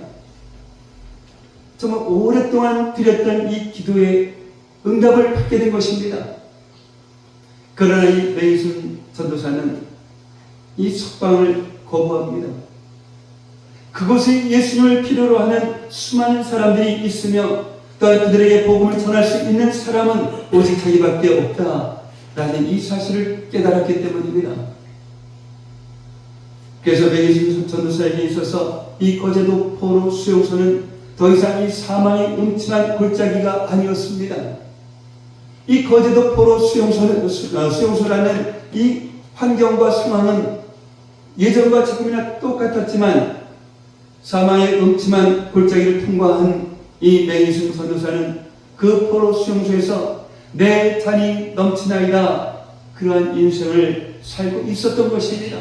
정말 오랫동안 드렸던 이 기도에 응답을 받게 된 것입니다. 그러나 이 맹이순 전도사는 이 석방을 거부합니다. 그곳에 예수님을 필요로 하는 수많은 사람들이 있으며 또한 그들에게 복음을 전할 수 있는 사람은 오직 자기밖에 없다라는 이 사실을 깨달았기 때문입니다. 그래서 맹이순 전도사에게 있어서 이 거제도 포로 수용소는 더 이상 이 사망의 음침한 골짜기가 아니었습니다. 이 거제도 포로 수용소라는 이 환경과 상황은 예전과 지금이나 똑같았지만 사망의 음침한 골짜기를 통과한 이 맹희순 선교사는 그 포로 수용소에서 내 잔이 넘치나이다, 그러한 인생을 살고 있었던 것입니다.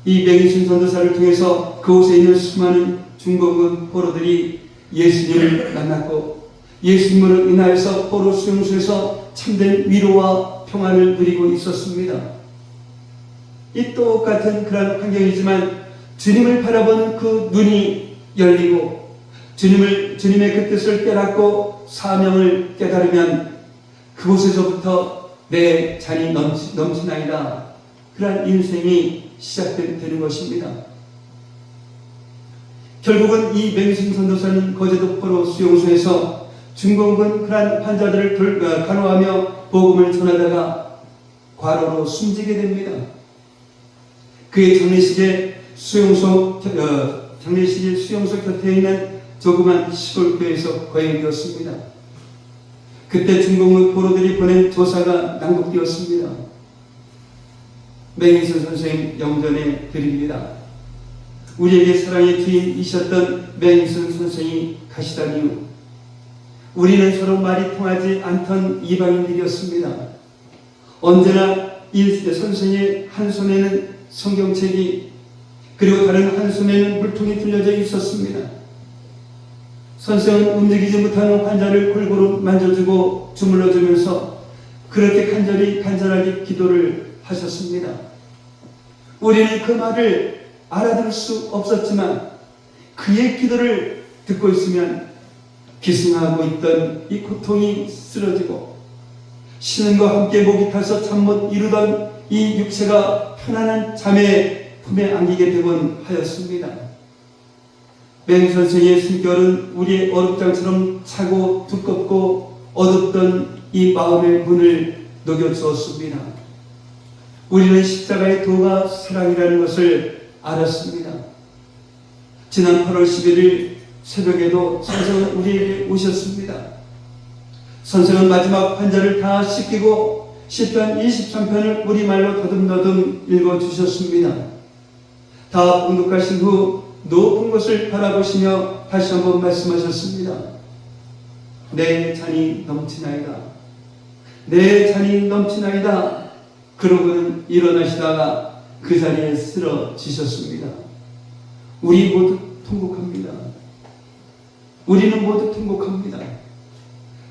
이 맹희순 선교사를 통해서 그곳에 있는 수많은 중공군 포로들이 예수님을 만났고 예수님으로 인하여서 포로 수용소에서 참된 위로와 평안을 누리고 있었습니다. 이 똑같은 그런 환경이지만 주님을 바라보는 그 눈이 열리고 주님의 그 뜻을 깨닫고 사명을 깨달으면 그곳에서부터 내 잔이 넘치나이다, 그러한 인생이 시작되는 것입니다. 결국은 이 맹희순 선교사는 거제도 포로 수용소에서 중공군 그러한 환자들을 간호하며 복음을 전하다가 과로로 숨지게 됩니다. 그의 장례식에 수용소 곁에 있는 조그만 시골 교회에서 거행되었습니다. 그때 중공군 포로들이 보낸 조사가 낭독되었습니다. 맹희순 선생 영전에 드립니다. 우리에게 사랑의 주인이셨던 맹희순 선생이 가시던 이후 우리는 서로 말이 통하지 않던 이방인들이었습니다. 언제나 이 선생의 한 손에는 성경책이 그리고 다른 한 손에는 물통이 들려져 있었습니다. 선생은 움직이지 못하는 환자를 골고루 만져주고 주물러주면서 그렇게 간절하게 기도를 하셨습니다. 우리는 그 말을 알아들을 수 없었지만 그의 기도를 듣고 있으면 기승하고 있던 이 고통이 쓰러지고 신음과 함께 목이 타서 잠 못 이루던 이 육체가 편안한 잠의 품에 안기게 되곤 하였습니다. 맹 선생의 숨결은 우리의 얼음장처럼 차고 두껍고 어둡던 이 마음의 문을 녹여주었습니다. 우리는 십자가의 도가 사랑이라는 것을 알았습니다. 지난 8월 11일 새벽에도 선생은 우리에게 오셨습니다. 선생은 마지막 환자를 다 씻기고 시편 23편을 우리말로 더듬더듬 읽어주셨습니다. 다 봉독하신 후 높은 곳을 바라보시며 다시 한번 말씀하셨습니다. 내 잔이 넘치나이다. 내 잔이 넘치나이다. 그러고는 일어나시다가 그 자리에 쓰러지셨습니다. 우리 모두 통곡합니다. 우리는 모두 통곡합니다.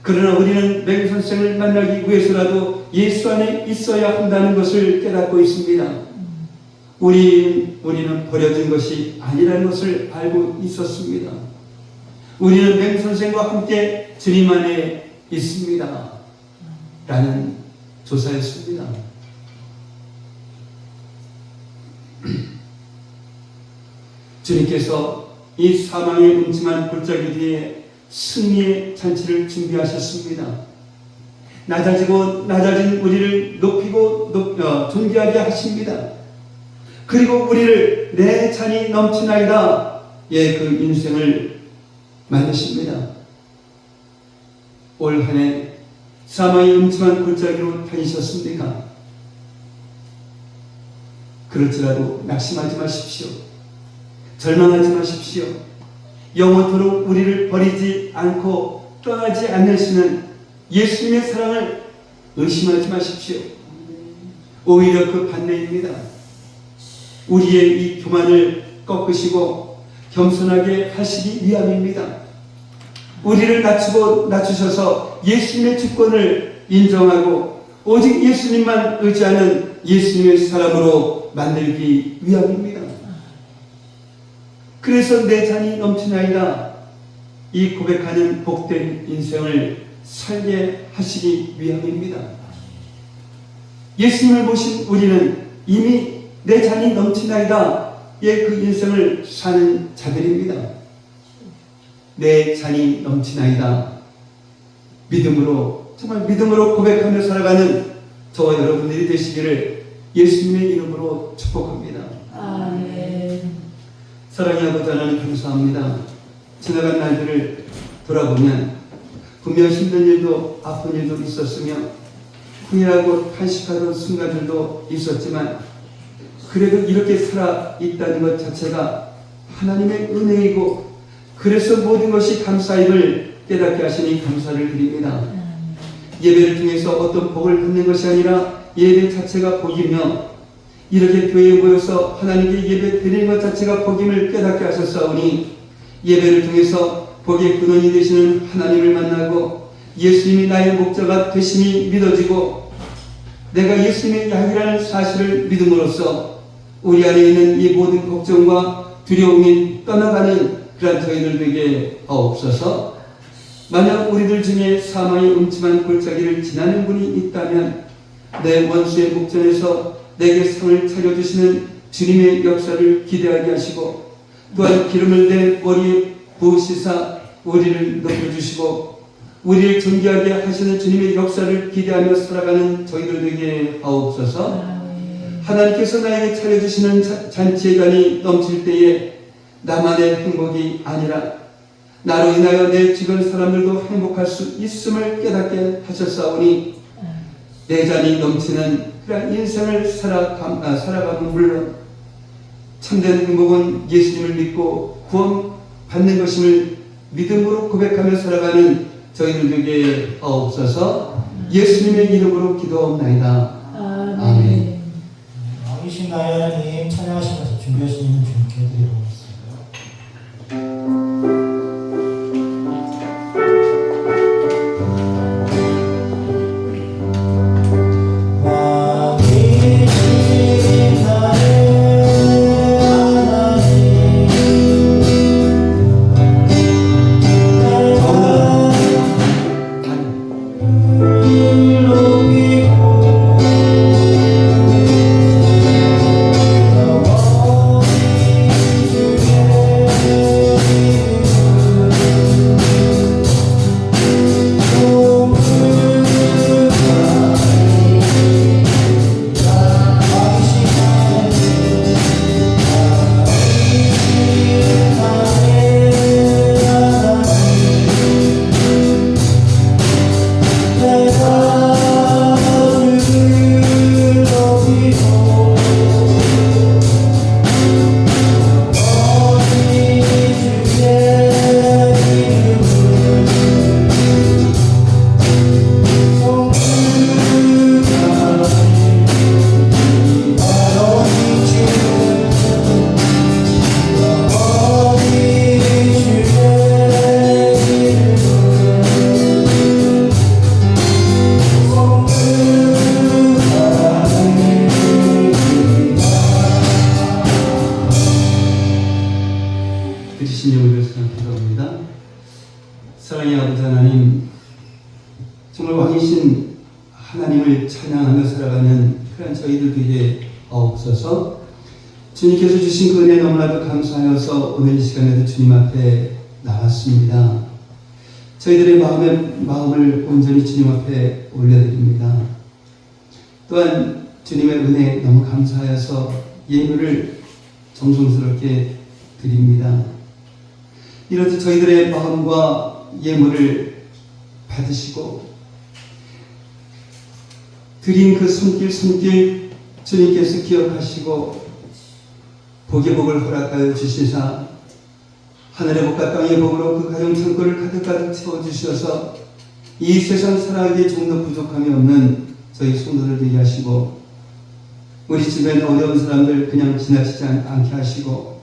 그러나 우리는 맹 선생을 만나기 위해서라도 예수 안에 있어야 한다는 것을 깨닫고 있습니다. 우리는 버려진 것이 아니라는 것을 알고 있었습니다. 우리는 맹 선생과 함께 주님 안에 있습니다. 라는 조사였습니다. 주님께서 이 사망의 음침한 골짜기 뒤에 승리의 잔치를 준비하셨습니다. 낮아진 우리를 높이고 존귀하게 하십니다. 그리고 우리를 내 잔이 넘치나이다, 그 인생을 만드십니다. 올 한 해 사망의 음침한 골짜기로 다니셨습니까? 그렇지라도 낙심하지 마십시오. 절망하지 마십시오. 영원토록 우리를 버리지 않고 떠나지 않으시는 예수님의 사랑을 의심하지 마십시오. 오히려 그 반대입니다. 우리의 이 교만을 꺾으시고 겸손하게 하시기 위함입니다. 우리를 낮추셔서 예수님의 주권을 인정하고 오직 예수님만 의지하는 예수님의 사람으로 만들기 위함입니다. 그래서 내 잔이 넘치나이다, 이 고백하는 복된 인생을 살게 하시기 위함입니다. 예수님을 보신 우리는 이미 내 잔이 넘치나이다, 그 인생을 사는 자들입니다. 내 잔이 넘치나이다, 믿음으로, 정말 믿음으로 고백하며 살아가는 저와 여러분들이 되시기를 예수님의 이름으로 축복합니다. 아멘. 사랑의 아버지 하나님 감사합니다. 지나간 날들을 돌아보면 분명 힘든 일도 아픈 일도 있었으며 후회하고 탄식하던 순간들도 있었지만 그래도 이렇게 살아있다는 것 자체가 하나님의 은혜이고 그래서 모든 것이 감사임을 깨닫게 하시니 감사를 드립니다. 예배를 통해서 어떤 복을 받는 것이 아니라 예배 자체가 복이며 이렇게 교회에 모여서 하나님께 예배 드리는 것 자체가 복임을 깨닫게 하셨사오니 예배를 통해서 복의 근원이 되시는 하나님을 만나고 예수님이 나의 목자가 되심이 믿어지고 내가 예수님의 양이라는 사실을 믿음으로써 우리 안에 있는 이 모든 걱정과 두려움이 떠나가는 그런 저희들 되게 없어서 만약 우리들 중에 사망의 음침한 골짜기를 지나는 분이 있다면 내 원수의 목전에서 내게 상을 차려주시는 주님의 역사를 기대하게 하시고 또한 기름을 내 머리에 부으시사 우리를 높여주시고 우리를 존귀하게 하시는 주님의 역사를 기대하며 살아가는 저희들 되게 하옵소서. 하나님께서 나에게 차려주시는 잔치의 잔이 넘칠 때에 나만의 행복이 아니라 나로 인하여 내 주변 사람들도 행복할 수 있음을 깨닫게 하셨사오니 내 잔이 넘치는 그런 인생을 살아가면 물론 참된 행복은 예수님을 믿고 구원 받는 것임을 믿음으로 고백하며 살아가는 저희들에게 하옵소서. 예수님의 이름으로 기도하옵나이다. 아멘. 왕이신 나의 하나님 찬양하시면서 준비하신 주님께 드리겠습니다. 사랑의 아버지 하나님, 정말 왕이신 하나님을 찬양하며 살아가는 그런 저희들 되게 하옵소서. 주님께서 주신 그 은혜 너무나도 감사하여서 오늘 이 시간에도 주님 앞에 나왔습니다. 저희들의 마음을 온전히 주님 앞에 올려드립니다. 또한 주님의 은혜 너무 감사하여서 예물을 정성스럽게 드립니다. 이렇듯 저희들의 마음과 예물을 받으시고 드린 그 손길 주님께서 기억하시고 복의 복을 허락하여 주시사 하늘의 복과 땅의 복으로 그 가정 창고를 가득가득 채워주셔서 이 세상 살아가기에 좀더 부족함이 없는 저희 성도들 되게 하시고 우리 주변 어려운 사람들 그냥 지나치지 않게 하시고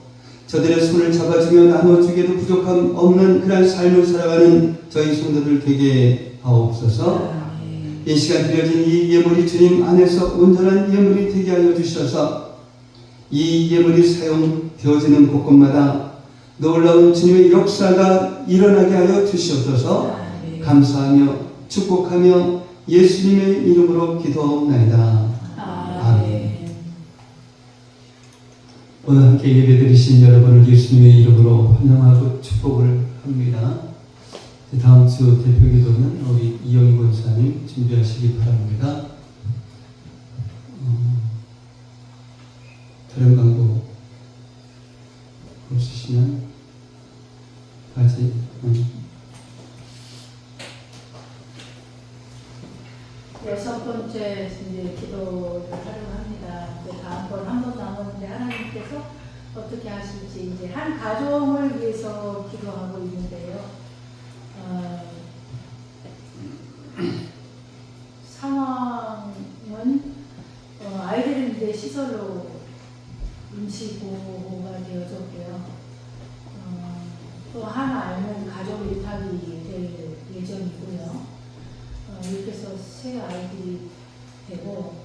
저들의 손을 잡아주며 나눠주기에도 부족함 없는 그런 삶을 살아가는 저희 성도들 되게 하옵소서. 이 시간 드려진 이 예물이 주님 안에서 온전한 예물이 되게 하여 주셔서 이 예물이 사용되어지는 곳곳마다 놀라운 주님의 역사가 일어나게 하여 주시옵소서. 감사하며 축복하며 예수님의 이름으로 기도하옵나이다. 아멘. 오늘 함께 예배드리신 여러분을 예수님의 이름으로 환영하고 축복을 합니다. 다음 주 대표기도는 우리 이영희 권사님 준비하시기 바랍니다. 다른 광고 6번째 이제 기도를 하려고 합니다. 다음번 한 번 남았는데 하나님께서 어떻게 하실지 이제 한 가정을 위해서 기도하고 있는데요. 상황은 아이들은 이제 시설로 임시보호가 되어졌고요. 또 한 아이는 가족 일탁이 될 예정이고요. 이렇게 해서 세 아이들이 되고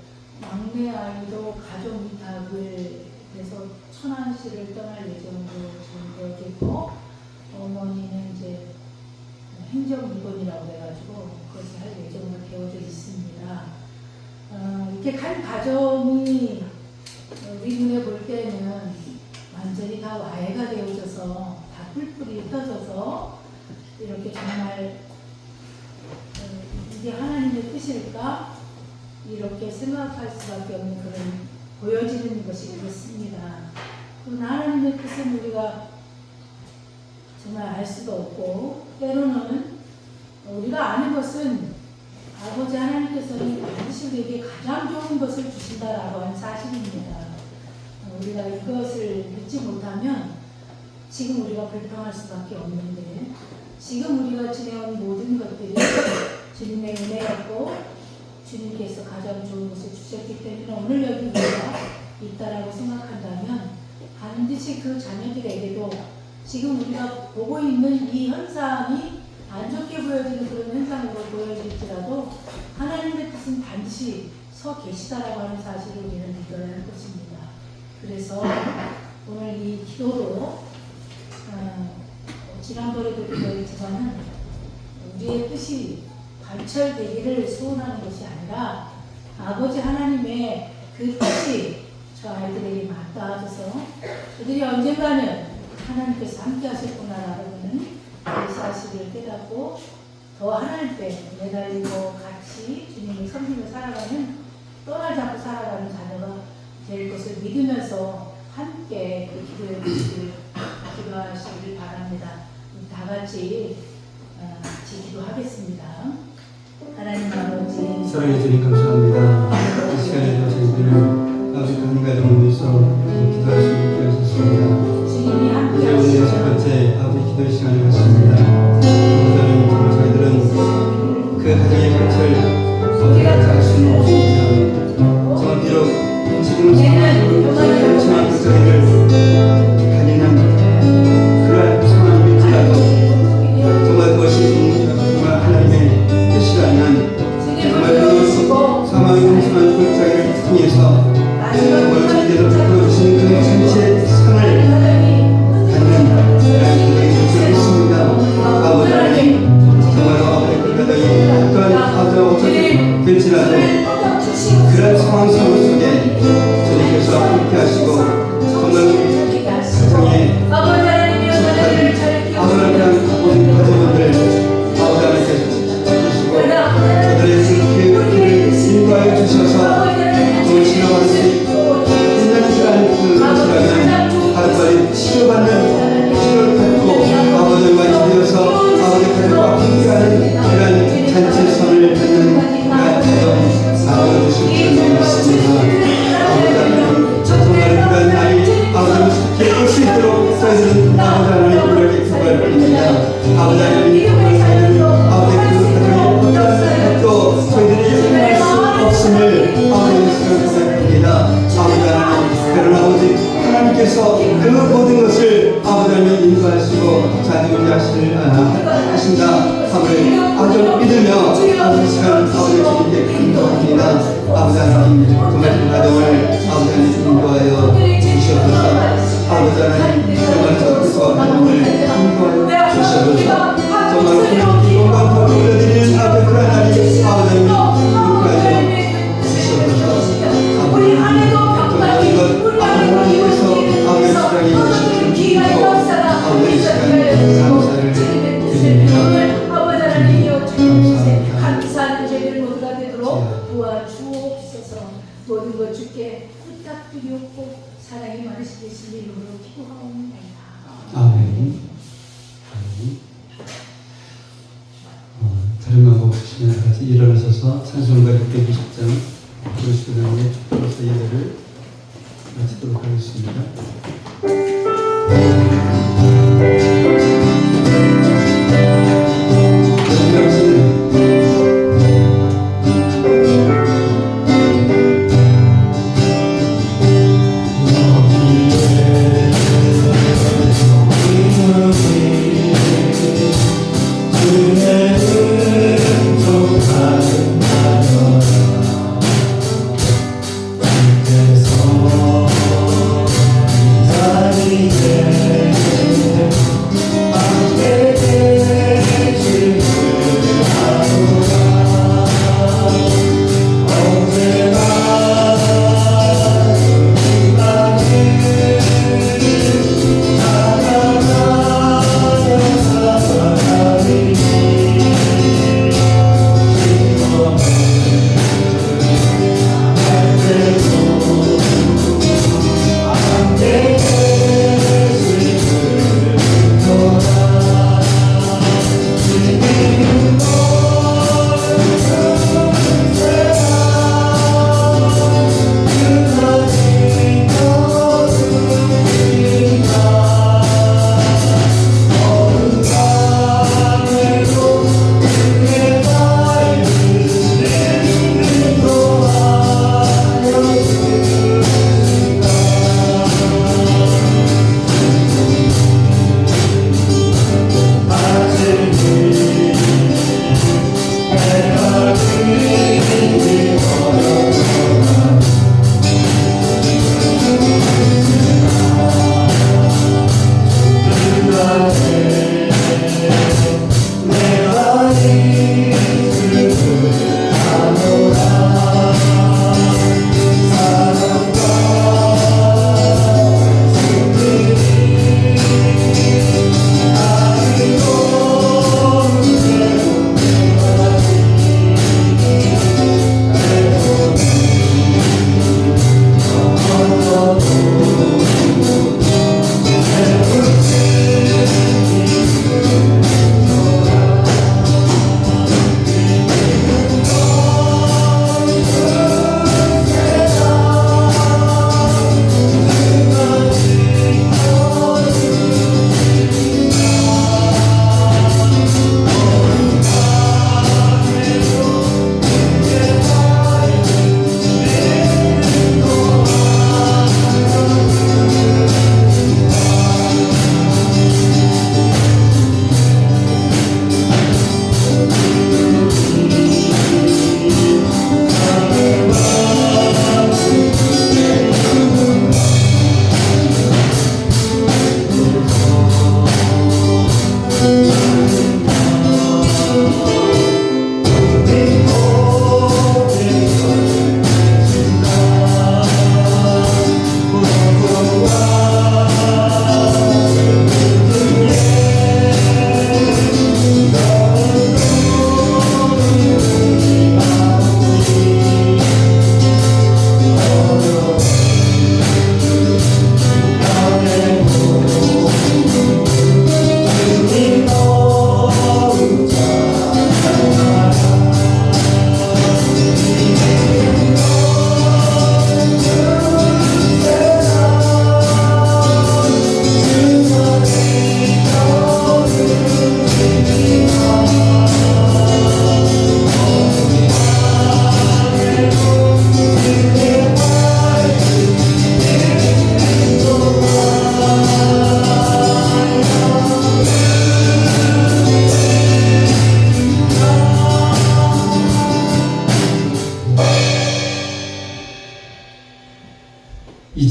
막내 아이도 가족 위탁을 해서 천안시를 떠날 예정으로 되어졌고 어머니는 이제 행정입원이라고 해가지고 그것을 할 예정으로 되어져 있습니다. 이렇게 간 가정이 우리 눈에 볼 때는 완전히 다 와해가 되어져서 다 뿔뿔이 흩어져서 이렇게 정말 이게 하나님의 뜻일까? 이렇게 생각할 수밖에 없는 그런 보여지는 것이 그렇습니다. 그러나 하나님의 뜻은 우리가 정말 알 수도 없고 때로는 우리가 아는 것은 아버지 하나님께서는 반드시 우리에게 가장 좋은 것을 주신다라고 하는 사실입니다. 우리가 이것을 믿지 못하면 지금 우리가 불평할 수밖에 없는데 지금 우리가 지내온 모든 것들이 주님의 은혜였고 주님께서 가장 좋은 것을 주셨기 때문에 오늘 여기 우리가 있다라고 생각한다면 반드시 그 자녀들에게도 지금 우리가 보고 있는 이 현상이 안 좋게 보여지는 그런 현상으로 보여질지라도 하나님의 뜻은 반드시 서 계시다라고 하는 사실을 우리는 믿어야 할 것입니다. 그래서 오늘 이 기도로 지난번에도 기도했지만은 우리의 뜻이 관철되기를 소원하는 것이 아니라 아버지 하나님의 그 뜻이 저 아이들에게 맞닿아져서 그들이 언젠가는 하나님께서 함께 하셨구나라는 그 사실을 깨닫고 더 하나님께 매달리고 같이 주님을 섬기며 살아가는 떠나지 않고 살아가는 자녀가 될 것을 믿으면서 함께 그 기도해 주시길 기도하시길 바랍니다. 다 같이 기도하겠습니다. 하나님 아버지 사랑해 주님 감사합니다. 이 시간에도 저희들은 아버지 한 가정을 위해서 기도할 수 있게 하셨습니다. 주님이 함께 이제 오늘 첫 번째 아버지 기도 시간을 갖습니다. 아버지 정말 저희들은 그 가정의 곁을 어디가 갈 수는 없습니다. 정말 비록 지금은 그렇지만 그 저희를 가리는 그러한 상황일지라도 정말 그것이 정말 하나님의 뜻이라면 정말 그 사망의 한심한 골짜기를 통해서 정말 저희들을 보여주신 그 전체 상을 갖는 그런 것을 있습니다. 아버지 하나님 정말 아버지 그 가정이 어떠한 아버지 어떻게 될지라도 그런 상황 속에 주님께서 함께 하시고 정말 가정에 아버지를 위한 모든 가정원들 아버지 하나님께서 지켜주시고 그들의 그 길을 인도하여 주셔서 정말 지나갈 수 있고 끝나지 그 것이라면 하루빨리 치료받는 치료를 받고 아버지와 이되어서 아버지 가족과 함께하는 그런 잔치선을 갖는 그런 가정 아버지 주시는 믿습니다. 아버지 하나님 정말 그런 날이 아버지를 기쁠 수 있도록 저희들은 아버지 하나님 우리에게 기도할 뿐입니다. 아버지 하나님 정말 저희들은 아버지 그 가정의 또 저희들이 행할 수 없음을 아버지 생각합니다. 아버지 하나님 그런 아버지 하나님께서 그 모든 것을 아버지 하나님 인도하시고 자주하실 하신다 함을 아버지 믿으며 아버지 시간 아버지 주님께 기도합니다. 아버지 하나님 정말 그 가정을 아버지 하나님 인도하여 주시옵소서. 아버지 하나님 정말 저 가정을 인도하여 주시옵소서. 정말 이동과 법을 올려드리는 아버지 그런 날이 아버지 하나님 주시옵소서. 아버지 하나님 정말 이것 하나님께서 아버지 시간이 오시고 아버지 시간에 감사를 드립니다. 감사하는 저희들 모두가 되도록 도와주옵소서. 모든 것 주께 부탁드리옵고 사랑이 많으신 예수님 이름으로 기도하옵나이다. 아멘. 아멘. 가름하고 보시면 같이 일어나셔서 찬송가 620장 부르시고 난 후에 축도로서 예배를 마치도록 하겠습니다.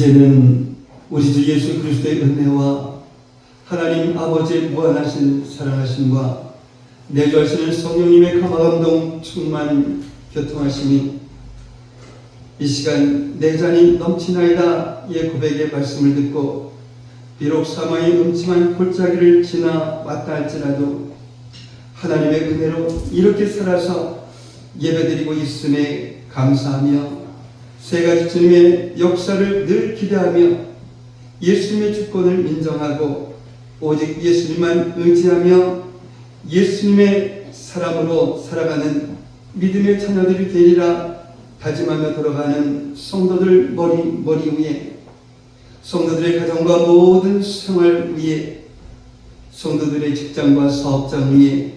이제는 우리 주 예수 그리스도의 은혜와 하나님 아버지의 무한하신 사랑하심과 내주하시는 성령님의 감화감동 충만 교통하심이 이 시간 내 잔이 넘치나이다 의 고백의 말씀을 듣고 비록 사망의 음침한 골짜기를 지나 왔다 할지라도 하나님의 은혜로 이렇게 살아서 예배드리고 있음에 감사하며 세 가지 주님의 역사를 늘 기대하며 예수님의 주권을 인정하고 오직 예수님만 의지하며 예수님의 사람으로 살아가는 믿음의 자녀들이 되리라 다짐하며 돌아가는 성도들 머리 위에, 성도들의 가정과 모든 생활 위에, 성도들의 직장과 사업장 위에,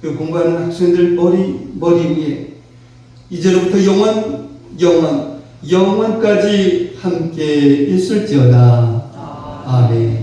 그 공부하는 학생들 머리 위에 이제로부터 영원까지 함께 있을지어다. 아멘.